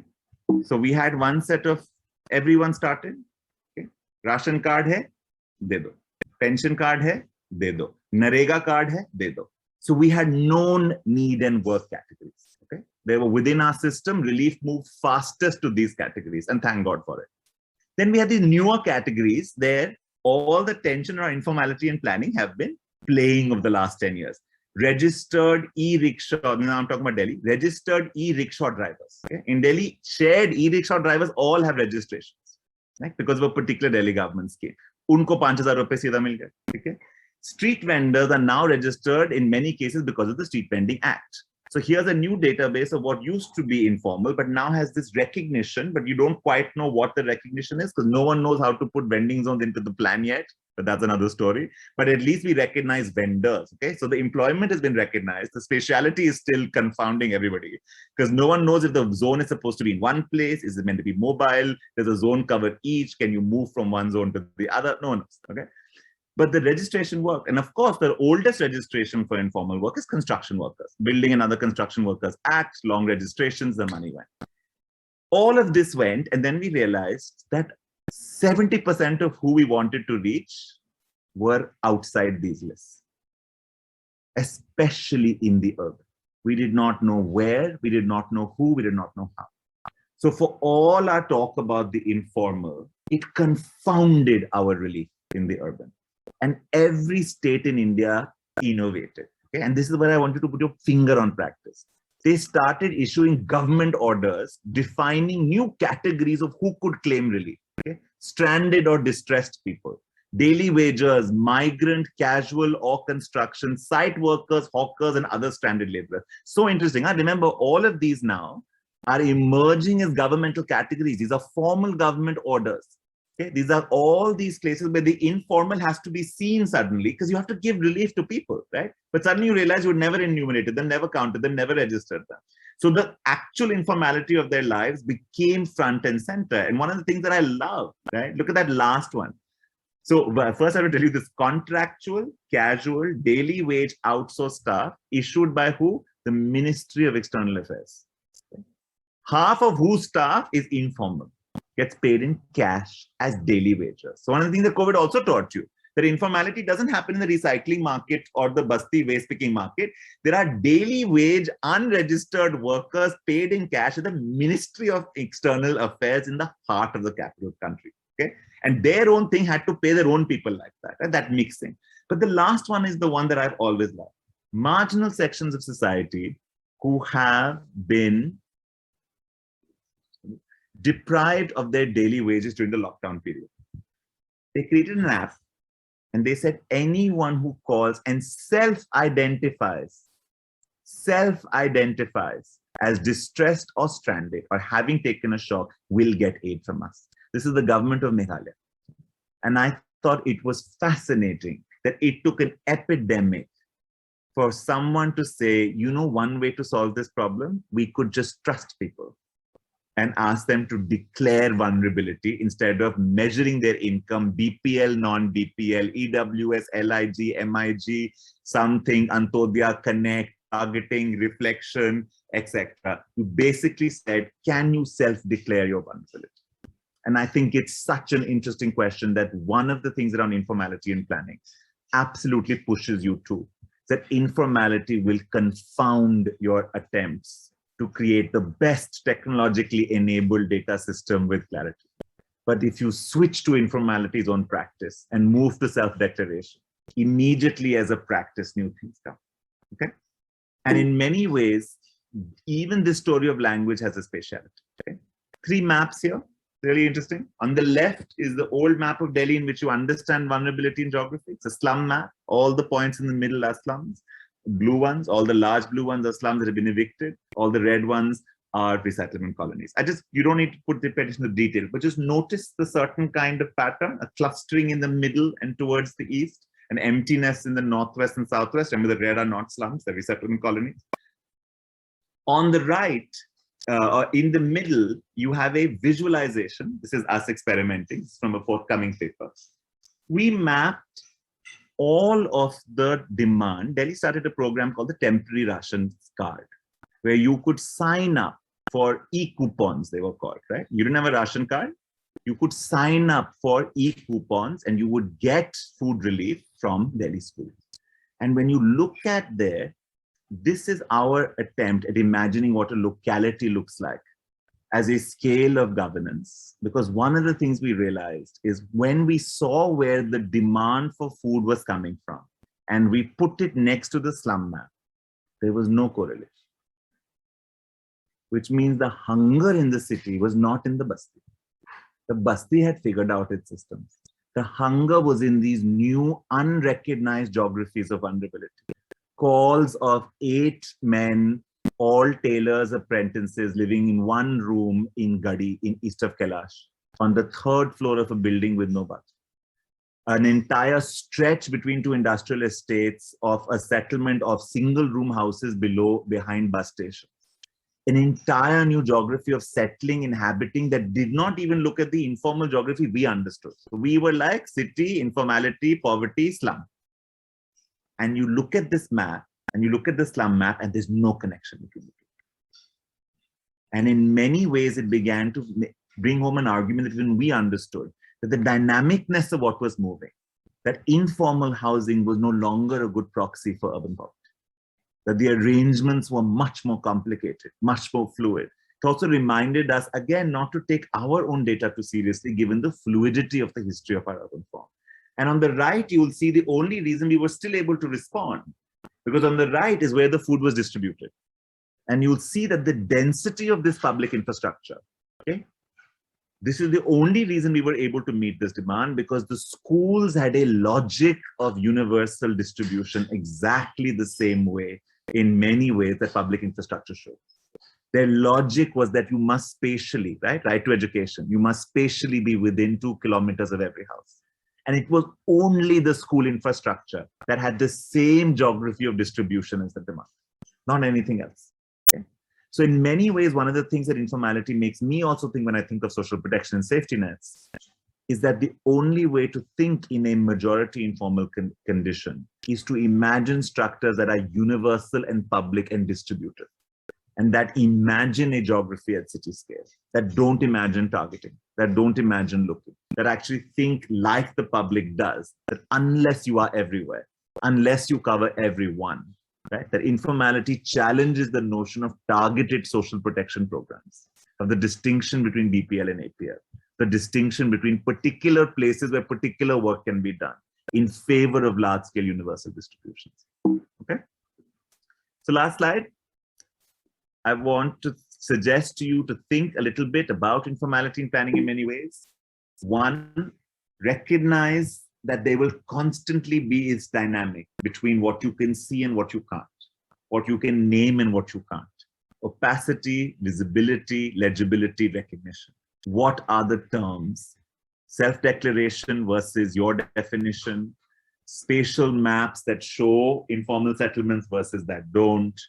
So we had one set of, everyone started. Okay. Ration card hai, de do. Pension card hai, de do. Narega card hai, de do. So we had known need and work categories. Okay. They were within our system. Relief moved fastest to these categories, and thank God for it. Then we had these newer categories there. All the tension around informality and planning have been playing over the last 10 years. Registered e-rickshaw, now I'm talking about Delhi, registered e-rickshaw drivers. Okay? In Delhi, shared e-rickshaw drivers all have registrations, right? Because of a particular Delhi government scheme. Unko 5,000 rupees seedha mil gaya. Okay? Street vendors are now registered in many cases because of the Street Vending Act. So here's a new database of what used to be informal, but now has this recognition, but you don't quite know what the recognition is because no one knows how to put vending zones into the plan yet, but that's another story. But at least we recognize vendors, okay? So the employment has been recognized. The spatiality is still confounding everybody because no one knows if the zone is supposed to be in one place. Is it meant to be mobile? Does a zone cover each? Can you move from one zone to the other? No one knows, okay? But the registration work, and of course, the oldest registration for informal work is construction workers. Building and Other Construction Workers Act, long registrations, the money went. All of this went, and then we realized that 70% of who we wanted to reach were outside these lists, especially in the urban. We did not know where, we did not know who, we did not know how. So for all our talk about the informal, it confounded our relief in the urban. And every state in India innovated. Okay? And this is where I want you to put your finger on practice. They started issuing government orders defining new categories of who could claim relief. Okay? Stranded or distressed people, daily wagers, migrant, casual or construction, site workers, hawkers, and other stranded laborers. So interesting. I remember all of these now are emerging as governmental categories. These are formal government orders. Okay, these are all these places where the informal has to be seen suddenly because you have to give relief to people, right? But suddenly you realize you never enumerated them, never counted them, never registered them. So the actual informality of their lives became front and center. And one of the things that I love, right? Look at that last one. So first I will tell you this: contractual, casual, daily wage outsourced staff issued by who? The Ministry of External Affairs. Half of whose staff is informal, gets paid in cash as daily wages. So one of the things that COVID also taught you, that informality doesn't happen in the recycling market or the basti waste picking market. There are daily wage unregistered workers paid in cash at the Ministry of External Affairs in the heart of the capital country. Okay, and their own thing had to pay their own people like that, right? That mixing. But the last one is the one that I've always loved. Marginal sections of society who have been deprived of their daily wages during the lockdown period. They created an app and they said anyone who calls and self-identifies as distressed or stranded or having taken a shock will get aid from us. This is the government of Meghalaya. And I thought it was fascinating that it took an epidemic for someone to say, you know, one way to solve this problem, we could just trust people and ask them to declare vulnerability instead of measuring their income, BPL, non-BPL, EWS, LIG, MIG, something, Antodhya, Connect, targeting, reflection, etc. You basically said, can you self-declare your vulnerability? And I think it's such an interesting question that one of the things around informality and planning absolutely pushes you to, that informality will confound your attempts to create the best technologically enabled data system with clarity. But if you switch to informality's own practice and move to self-declaration, immediately as a practice, new things come, okay? And in many ways, even this story of language has a spatiality, okay? 3 maps here, really interesting. On the left is the old map of Delhi in which you understand vulnerability in geography. It's a slum map. All the points in the middle are slums. Blue ones, all the large blue ones are slums that have been evicted. All the red ones are resettlement colonies. You don't need to put the petition in detail, but just notice the certain kind of pattern, a clustering in the middle and towards the east, an emptiness in the northwest and southwest. Remember, the red are not slums, they're resettlement colonies. On the right, or in the middle, you have a visualization. This is us experimenting from a forthcoming paper. We mapped all of the demand. Delhi started a program called the Temporary Ration Card, where you could sign up for e-coupons, they were called, right? You didn't have a ration card. You could sign up for e-coupons and you would get food relief from Delhi schools. And when you look at there, this is our attempt at imagining what a locality looks like as a scale of governance. Because one of the things we realized is when we saw where the demand for food was coming from and we put it next to the slum map, there was no correlation. Which means the hunger in the city was not in the basti. The basti had figured out its systems. The hunger was in these new unrecognized geographies of vulnerability. Calls of 8 men, all tailors' apprentices living in one room in Gadi, in east of Kailash, on the 3rd floor of a building with no budget. An entire stretch between 2 industrial estates of a settlement of single-room houses behind bus stations. An entire new geography of settling, inhabiting that did not even look at the informal geography we understood. So we were like city, informality, poverty, slum. And you look at this map and you look at the slum map and there's no connection between the two. And in many ways, it began to bring home an argument that even we understood, that the dynamicness of what was moving, that informal housing was no longer a good proxy for urban poverty, that the arrangements were much more complicated, much more fluid. It also reminded us, again, not to take our own data too seriously, given the fluidity of the history of our urban form. And on the right, you will see the only reason we were still able to respond, because on the right is where the food was distributed. And you'll see that the density of this public infrastructure, okay, this is the only reason we were able to meet this demand, because the schools had a logic of universal distribution exactly the same way, in many ways, that public infrastructure shows. Their logic was that you must spatially, right to education, you must spatially be within 2 kilometers of every house. And it was only the school infrastructure that had the same geography of distribution as the demand, not anything else. Okay? So in many ways, one of the things that informality makes me also think when I think of social protection and safety nets is that the only way to think in a majority informal condition is to imagine structures that are universal and public and distributed, and that imagine a geography at city scale, that don't imagine targeting, that don't imagine looking, that actually think like the public does, that unless you are everywhere, unless you cover everyone, right, that informality challenges the notion of targeted social protection programs, of the distinction between BPL and APL, the distinction between particular places where particular work can be done in favor of large-scale universal distributions. Okay. So last slide. I want to suggest to you to think a little bit about informality in planning in many ways. One, recognize that there will constantly be its dynamic between what you can see and what you can't, what you can name and what you can't. Opacity, visibility, legibility, recognition. What are the terms? Self-declaration versus your definition, spatial maps that show informal settlements versus that don't,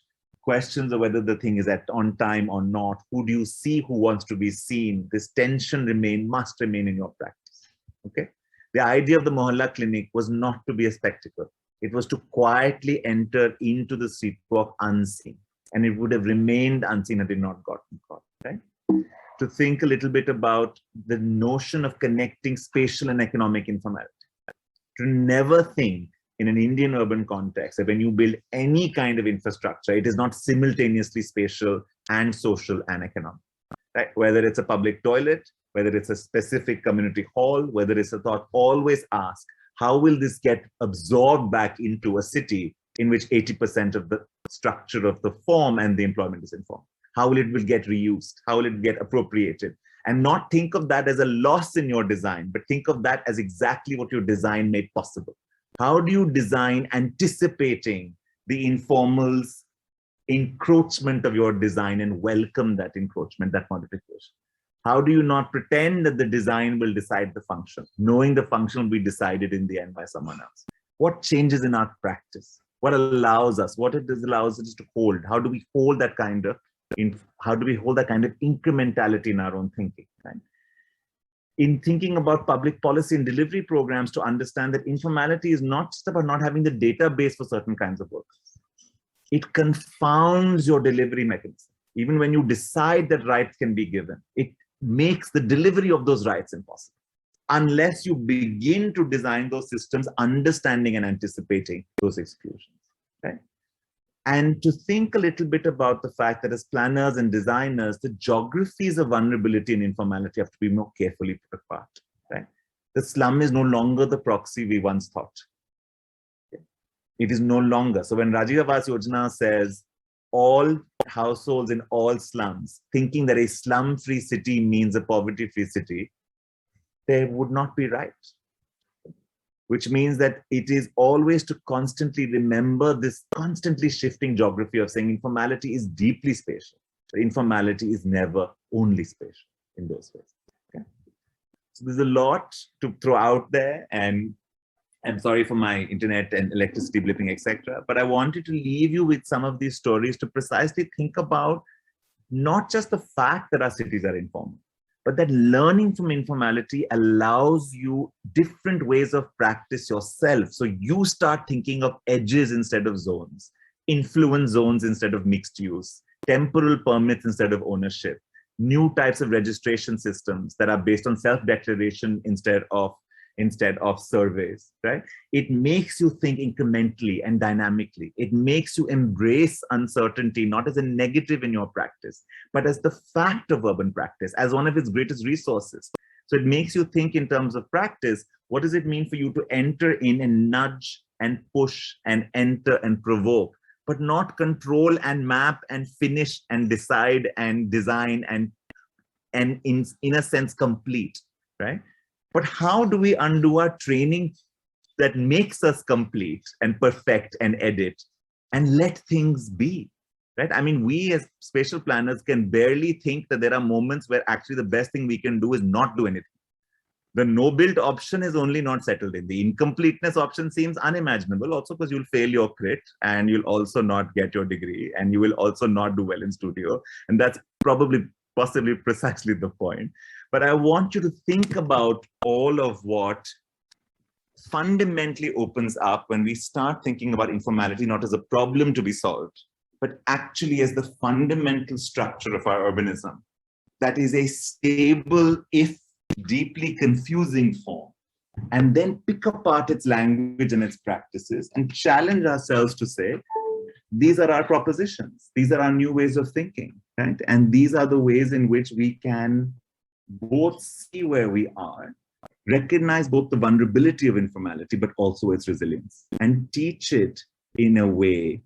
questions of whether the thing is on time or not, who do you see, who wants to be seen, this tension must remain in your practice, okay? The idea of the Mohalla clinic was not to be a spectacle. It was to quietly enter into the street walk unseen, and it would have remained unseen had it not gotten caught, right? To think a little bit about the notion of connecting spatial and economic informality. To never think in an Indian urban context that when you build any kind of infrastructure, it is not simultaneously spatial and social and economic, right? Whether it's a public toilet, whether it's a specific community hall, whether it's a thought, always ask, how will this get absorbed back into a city in which 80% of the structure of the form and the employment is informal? How will it get reused? How will it get appropriated? And not think of that as a loss in your design, but think of that as exactly what your design made possible. How do you design anticipating the informal's encroachment of your design and welcome that encroachment, that modification? How do you not pretend that the design will decide the function, knowing the function will be decided in the end by someone else? What changes in our practice? What allows us? What it allows us to hold? How do we hold that kind of incrementality in our own thinking, right? In thinking about public policy and delivery programs, to understand that informality is not just about not having the database for certain kinds of work. It confounds your delivery mechanism. Even when you decide that rights can be given, it makes the delivery of those rights impossible, unless you begin to design those systems, understanding and anticipating those exclusions, right? And to think a little bit about the fact that as planners and designers, the geographies of vulnerability and informality have to be more carefully put apart, right? The slum is no longer the proxy we once thought. It is no longer. So when Rajiv Awas Yojana says all households in all slums, thinking that a slum-free city means a poverty-free city, they would not be right. Which means that it is always to constantly remember this constantly shifting geography of saying informality is deeply spatial, but informality is never only spatial in those ways. Okay? So there's a lot to throw out there, and I'm sorry for my internet and electricity blipping, etc. But I wanted to leave you with some of these stories to precisely think about not just the fact that our cities are informal, but that learning from informality allows you different ways of practice yourself. So you start thinking of edges instead of zones, influence zones instead of mixed use, temporal permits instead of ownership, new types of registration systems that are based on self-declaration instead of surveys, right? It makes you think incrementally and dynamically. It makes you embrace uncertainty, not as a negative in your practice, but as the fact of urban practice, as one of its greatest resources. So it makes you think in terms of practice, what does it mean for you to enter in and nudge and push and enter and provoke, but not control and map and finish and decide and design and in a sense complete, right? But how do we undo our training that makes us complete and perfect and edit and let things be? right? I mean, we as spatial planners can barely think that there are moments where actually the best thing we can do is not do anything. The no-build option is only not settled in. The incompleteness option seems unimaginable, also because you'll fail your crit and you'll also not get your degree and you will also not do well in studio. And that's probably possibly precisely the point. But I want you to think about all of what fundamentally opens up when we start thinking about informality, not as a problem to be solved, but actually as the fundamental structure of our urbanism. That is a stable, if deeply confusing form, and then pick apart its language and its practices and challenge ourselves to say, these are our propositions, these are our new ways of thinking, right? And these are the ways in which we can both see where we are, recognize both the vulnerability of informality, but also its resilience, and teach it in a way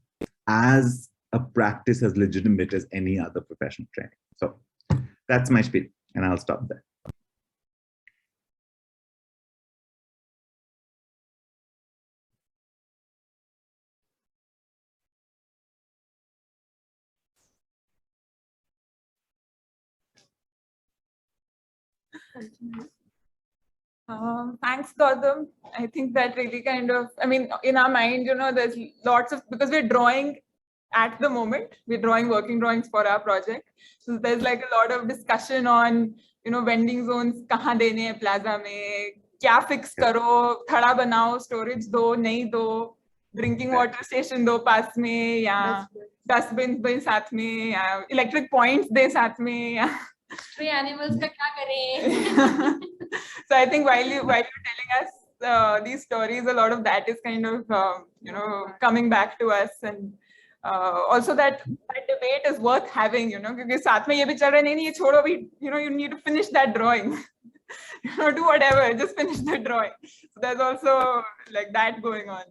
as a practice as legitimate as any other professional training. So that's my spiel, and I'll stop there. Thanks, Gautam. I think that really kind of, I mean, in our mind, there's lots of, because we're drawing at the moment, we're drawing working drawings for our project. So there's like a lot of discussion on, vending zones, kahan dene hai plaza mein, kya fix karo, thada banao, storage do, nahi do, drinking water station do paas mein, ya dustbins do saath mein, ya electric points de saath mein, ya. Stray animals ka kya kare? So I think while you're telling us these stories, a lot of that is kind of coming back to us, and also that debate is worth having, because साथ में ये भी चल रहा है, नहीं ये छोड़ो भी, you need to finish that drawing. Do whatever, just finish the drawing. So there's also like that going on.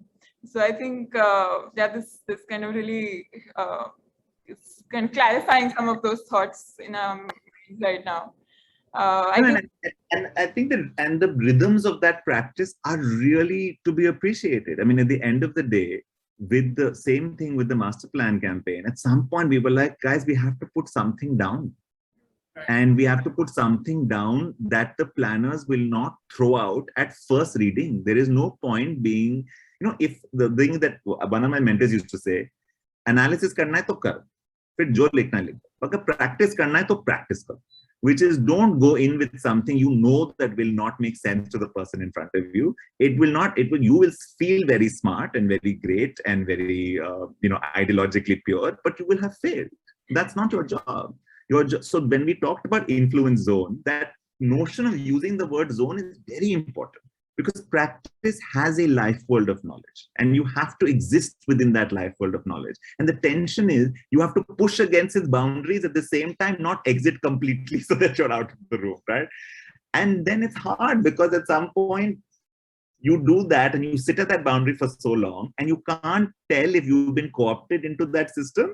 So I think this kind of really is kind of clarifying some of those thoughts in right now. I think that the rhythms of that practice are really to be appreciated. I mean, at the end of the day, with the same thing with the master plan campaign, at some point we were like, guys, we have to put something down. And we have to put something down that the planners will not throw out at first reading. There is no point being, if the thing that one of my mentors used to say, analysis karna hai to kar, fir jo likhna hai likho. Agar practice karna hai to practice kar. Which is, don't go in with something that will not make sense to the person in front of you. You will feel very smart and very great and very, ideologically pure, but you will have failed. That's not your job. So when we talked about influence zone, that notion of using the word zone is very important, because practice has a life world of knowledge and you have to exist within that life world of knowledge. And the tension is you have to push against its boundaries at the same time, not exit completely so that you're out of the room, right? And then it's hard, because at some point you do that and you sit at that boundary for so long and you can't tell if you've been co-opted into that system,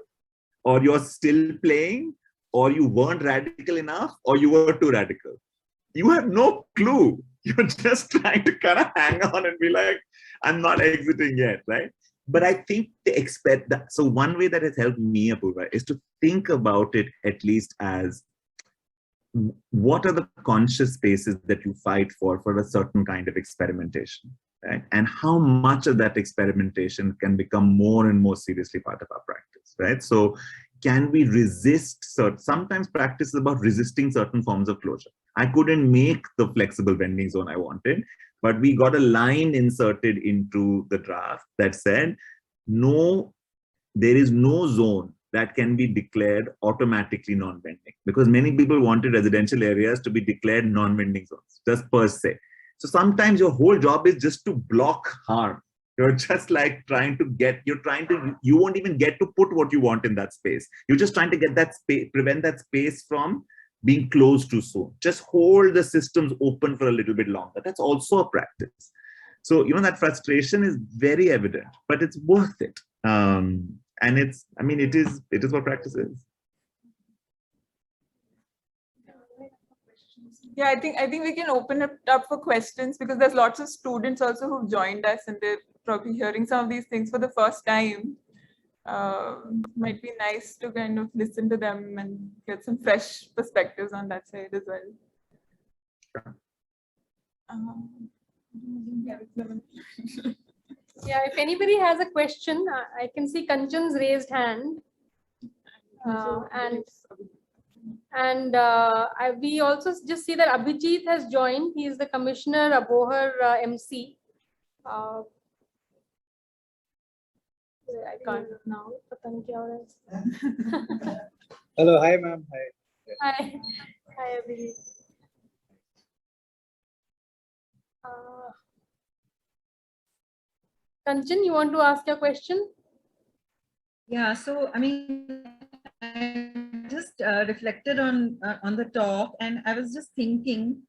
or you're still playing, or you weren't radical enough, or you were too radical. You have no clue. You're just trying to kind of hang on and be like, I'm not exiting yet, right? But I think they expect that. So one way that has helped me, Apurva, is to think about it at least as, what are the conscious spaces that you fight for a certain kind of experimentation, right? And how much of that experimentation can become more and more seriously part of our practice, right? So can we resist sometimes practice is about resisting certain forms of closure. I couldn't make the flexible vending zone I wanted, but we got a line inserted into the draft that said, no, there is no zone that can be declared automatically non-vending, because many people wanted residential areas to be declared non-vending zones, just per se. So sometimes your whole job is just to block harm. You're just like you won't even get to put what you want in that space. You're just trying to get that space, prevent that space from being closed too soon. Just hold the systems open for a little bit longer. That's also a practice. So, that frustration is very evident, but it's worth it. And it is what practice is. Yeah, I think we can open it up for questions, because there's lots of students also who've joined us and they're probably hearing some of these things for the first time. might be nice to kind of listen to them and get some fresh perspectives on that side as well. Yeah, if anybody has a question, I can see Kanchan's raised hand. We also just see that Abhijit has joined. He is the Commissioner Abohar MC. I can't now. Hello, hi ma'am. Hi. Hi, hi Abhijit. Kanchan, you want to ask your question? Yeah, so I mean, I just reflected on the talk, and I was just thinking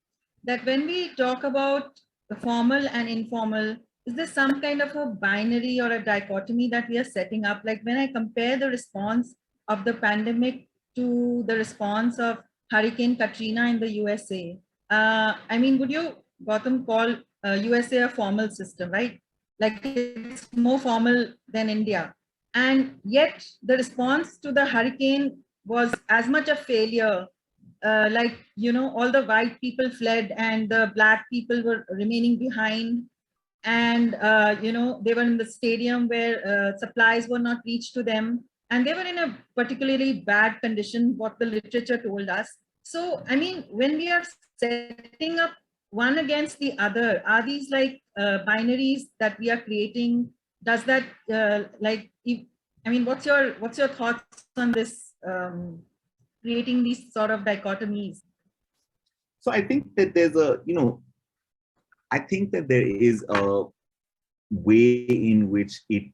that when we talk about the formal and informal, is there some kind of a binary or a dichotomy that we are setting up? Like when I compare the response of the pandemic to the response of Hurricane Katrina in the USA, I mean, would you, Gautam, call USA a formal system, right? Like it's more formal than India. And yet the response to the hurricane was as much a failure. Like, you know, all the white people fled and the black people were remaining behind. And, you know, they were in the stadium where supplies were not reached to them. And they were in a particularly bad condition, what the literature told us. So, I mean, when we are setting up one against the other, are these like binaries that we are creating? Does that I mean, what's your thoughts on this, creating these sort of dichotomies? So I think that there's a, you know, I think that there is a way in which the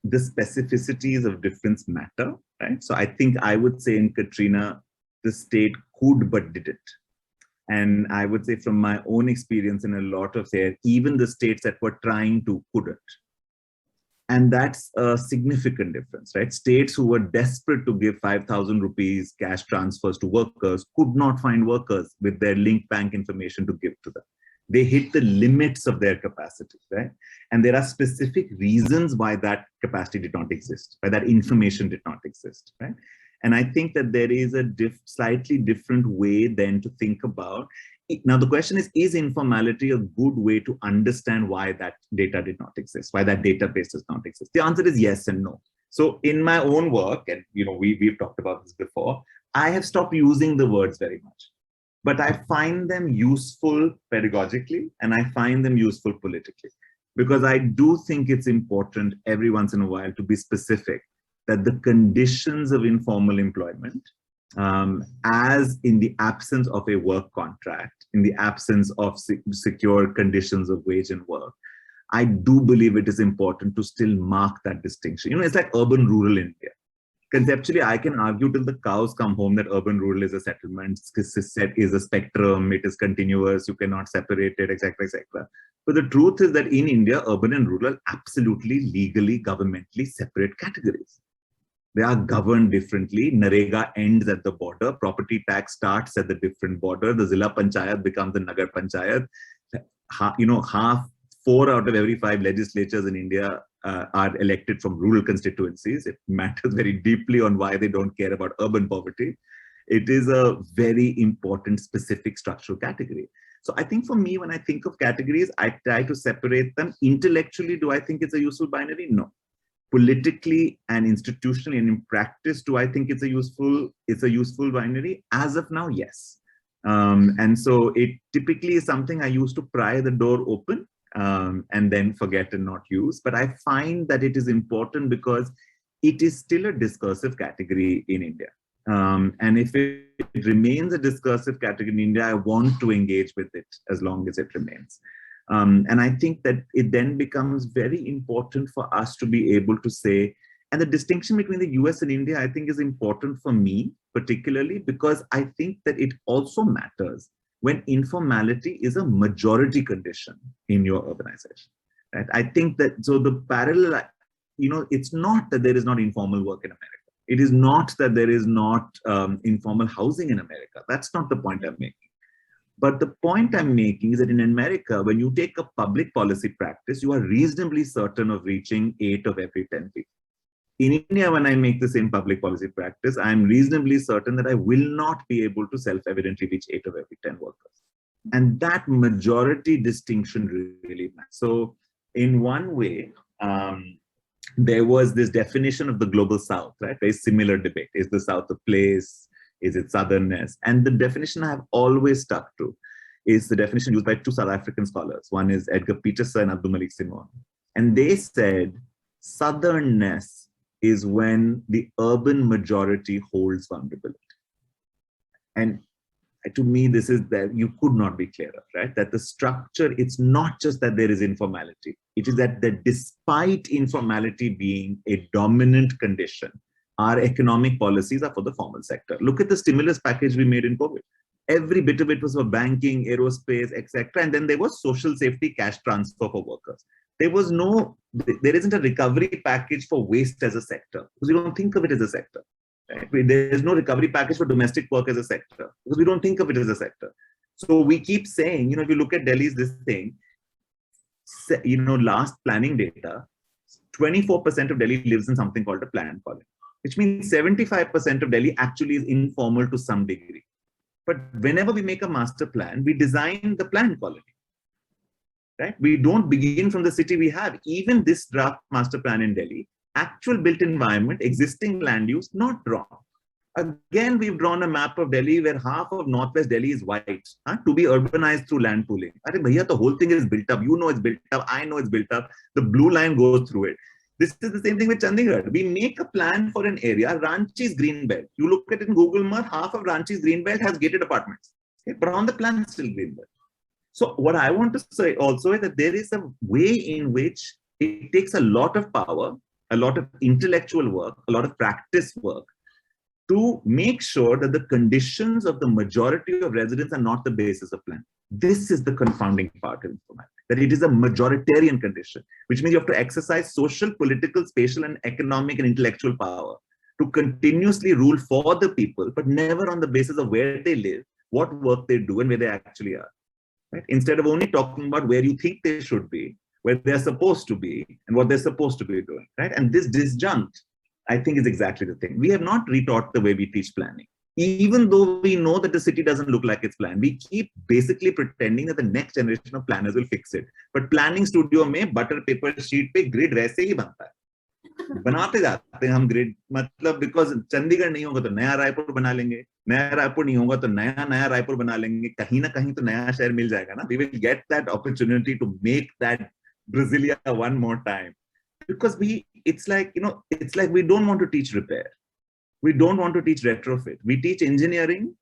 specificities of difference matter, right? So I think I would say in Katrina, the state could but didn't. And I would say from my own experience in a lot of there, even the states that were trying to couldn't. And that's a significant difference, right? States who were desperate to give 5,000 rupees cash transfers to workers could not find workers with their link bank information to give to them. They hit the limits of their capacity, right? And there are specific reasons why that capacity did not exist, why that information did not exist, right? And I think that there is a slightly different way then to think about it. Now, the question is informality a good way to understand why that data did not exist, why that database does not exist? The answer is yes and no. So in my own work, and you know, we've talked about this before, I have stopped using the words very much, but I find them useful pedagogically and I find them useful politically, because I do think it's important every once in a while to be specific that the conditions of informal employment, as in the absence of a work contract, in the absence of secure conditions of wage and work, I do believe it is important to still mark that distinction. You know, it's like urban-rural India. Conceptually, I can argue till the cows come home that urban-rural is a settlement, is a spectrum, it is continuous, you cannot separate it, etc., etc. But the truth is that in India, urban and rural absolutely, legally, governmentally separate categories. They are governed differently. Narega ends at the border. Property tax starts at the different border. The Zilla Panchayat becomes the Nagar Panchayat. You know, 4 out of every 5 legislatures in India are elected from rural constituencies. It matters very deeply on why they don't care about urban poverty. It is a very important specific structural category. So I think for me, when I think of categories, I try to separate them. Intellectually, do I think it's a useful binary? No. Politically and institutionally and in practice, do I think it's a useful binary? As of now, yes. And so it typically is something I used to pry the door open and then forget and not use. But I find that it is important because it is still a discursive category in India. And if it remains a discursive category in India, I want to engage with it as long as it remains. And I think that it then becomes very important for us to be able to say, and the distinction between the US and India, I think is important for me, particularly because I think that it also matters when informality is a majority condition in your urbanization, right? I think that, so the parallel, you know, it's not that there is not informal work in America. It is not that there is not informal housing in America. That's not the point I'm making. But the point I'm making is that in America, when you take a public policy practice, you are reasonably certain of reaching 8 of every 10 people. in India, when I make the same public policy practice, I'm reasonably certain that I will not be able to self-evidently reach 8 of every 10 workers. And that majority distinction really matters. So in one way, there was this definition of the global South, right? Very similar debate. Is the South a place? Is it southernness? And the definition I have always stuck to is the definition used by two South African scholars. One is Edgar Peterson and Abdul Malik Simon. And they said southernness is when the urban majority holds vulnerability. And to me, this is that you could not be clearer, right? That the structure, it's not just that there is informality. It is that despite informality being a dominant condition, our economic policies are for the formal sector. Look at the stimulus package we made in COVID. Every bit of it was for banking, aerospace, etc. And then there was social safety cash transfer for workers. There isn't a recovery package for waste as a sector, because we don't think of it as a sector. Right? There's no recovery package for domestic work as a sector, because we don't think of it as a sector. So we keep saying, if you look at Delhi's this thing, last planning data, 24% of Delhi lives in something called a planned colony, which means 75% of Delhi actually is informal to some degree. But whenever we make a master plan, we design the planned colony. Right? We don't begin from the city we have. Even this draft master plan in Delhi, actual built environment, existing land use, not drawn. Again, we've drawn a map of Delhi where half of Northwest Delhi is white, to be urbanized through land pooling. Arey bhaiya, the whole thing is built up. You know it's built up. I know it's built up. The blue line goes through it. This is the same thing with Chandigarh. We make a plan for an area, Ranchi's Greenbelt. You look at it in Google Earth, half of Ranchi's Greenbelt has gated apartments. Okay? But on the plan, it's still Greenbelt. So what I want to say also is that there is a way in which it takes a lot of power, a lot of intellectual work, a lot of practice work to make sure that the conditions of the majority of residents are not the basis of plan. This is the confounding part of informality, that it is a majoritarian condition, which means you have to exercise social, political, spatial, and economic and intellectual power to continuously rule for the people, but never on the basis of where they live, what work they do, and where they actually are. Right? Instead of only talking about where you think they should be, where they're supposed to be, and what they're supposed to be doing, right? And this disjunct, I think, is exactly the thing. We have not retaught the way we teach planning. Even though we know that the city doesn't look like it's planned, we keep basically pretending that the next generation of planners will fix it. But planning studio mein butter paper sheet pe grid वैसे ही बनता है. बनाते जाते हैं हम grid, मतलब because Chandigarh नहीं होगा तो नया रायपुर बना लेंगे, नया रायपुर नहीं होगा तो नया रायपुर बना लेंगे, कहीं ना कहीं तो नया शहर मिल जाएगा ना. We will get that opportunity to make that Brasilia one more time, because it's like we don't want to teach repair, we don't want to teach retrofit, we teach engineering.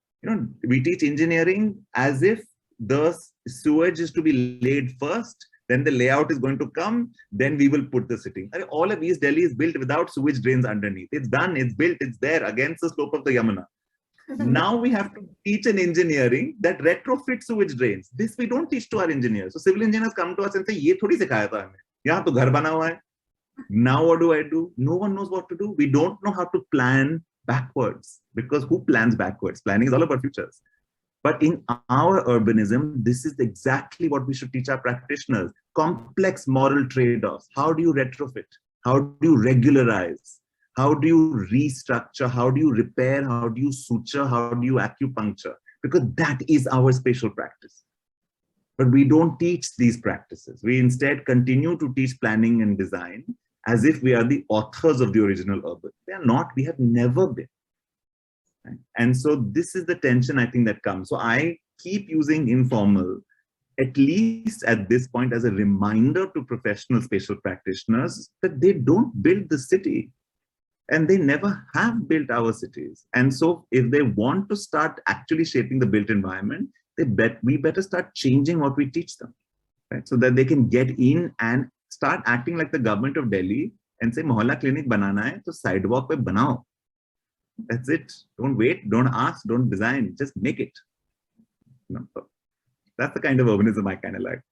We teach engineering as if the sewage is to be laid first, then the layout is going to come, then we will put the city. All of East Delhi is built without sewage drains underneath. It's done, it's built, it's there against the slope of the Yamuna. Now we have to teach an engineering that retrofit sewage drains. This we don't teach to our engineers. So civil engineers come to us and say, "Ye thodi sikhaya tha hame. Yahan to ghar bana hua hai." Now what do I do? No one knows what to do. We don't know how to plan backwards, because who plans backwards? Planning is all about futures. But in our urbanism, this is exactly what we should teach our practitioners. Complex moral trade-offs. How do you retrofit? How do you regularize? How do you restructure? How do you repair? How do you suture? How do you acupuncture? Because that is our spatial practice. But we don't teach these practices. We instead continue to teach planning and design as if we are the authors of the original urban. We are not. We have never been. And so this is the tension, I think, that comes. So I keep using informal, at least at this point, as a reminder to professional spatial practitioners that they don't build the city, and they never have built our cities. And so if they want to start actually shaping the built environment, we better start changing what we teach them, right? So that they can get in and start acting like the government of Delhi and say, "Mohalla clinic banana hai, to sidewalk pe banao." That's it. Don't wait, don't ask, don't design, just make it. So that's the kind of urbanism I kind of like.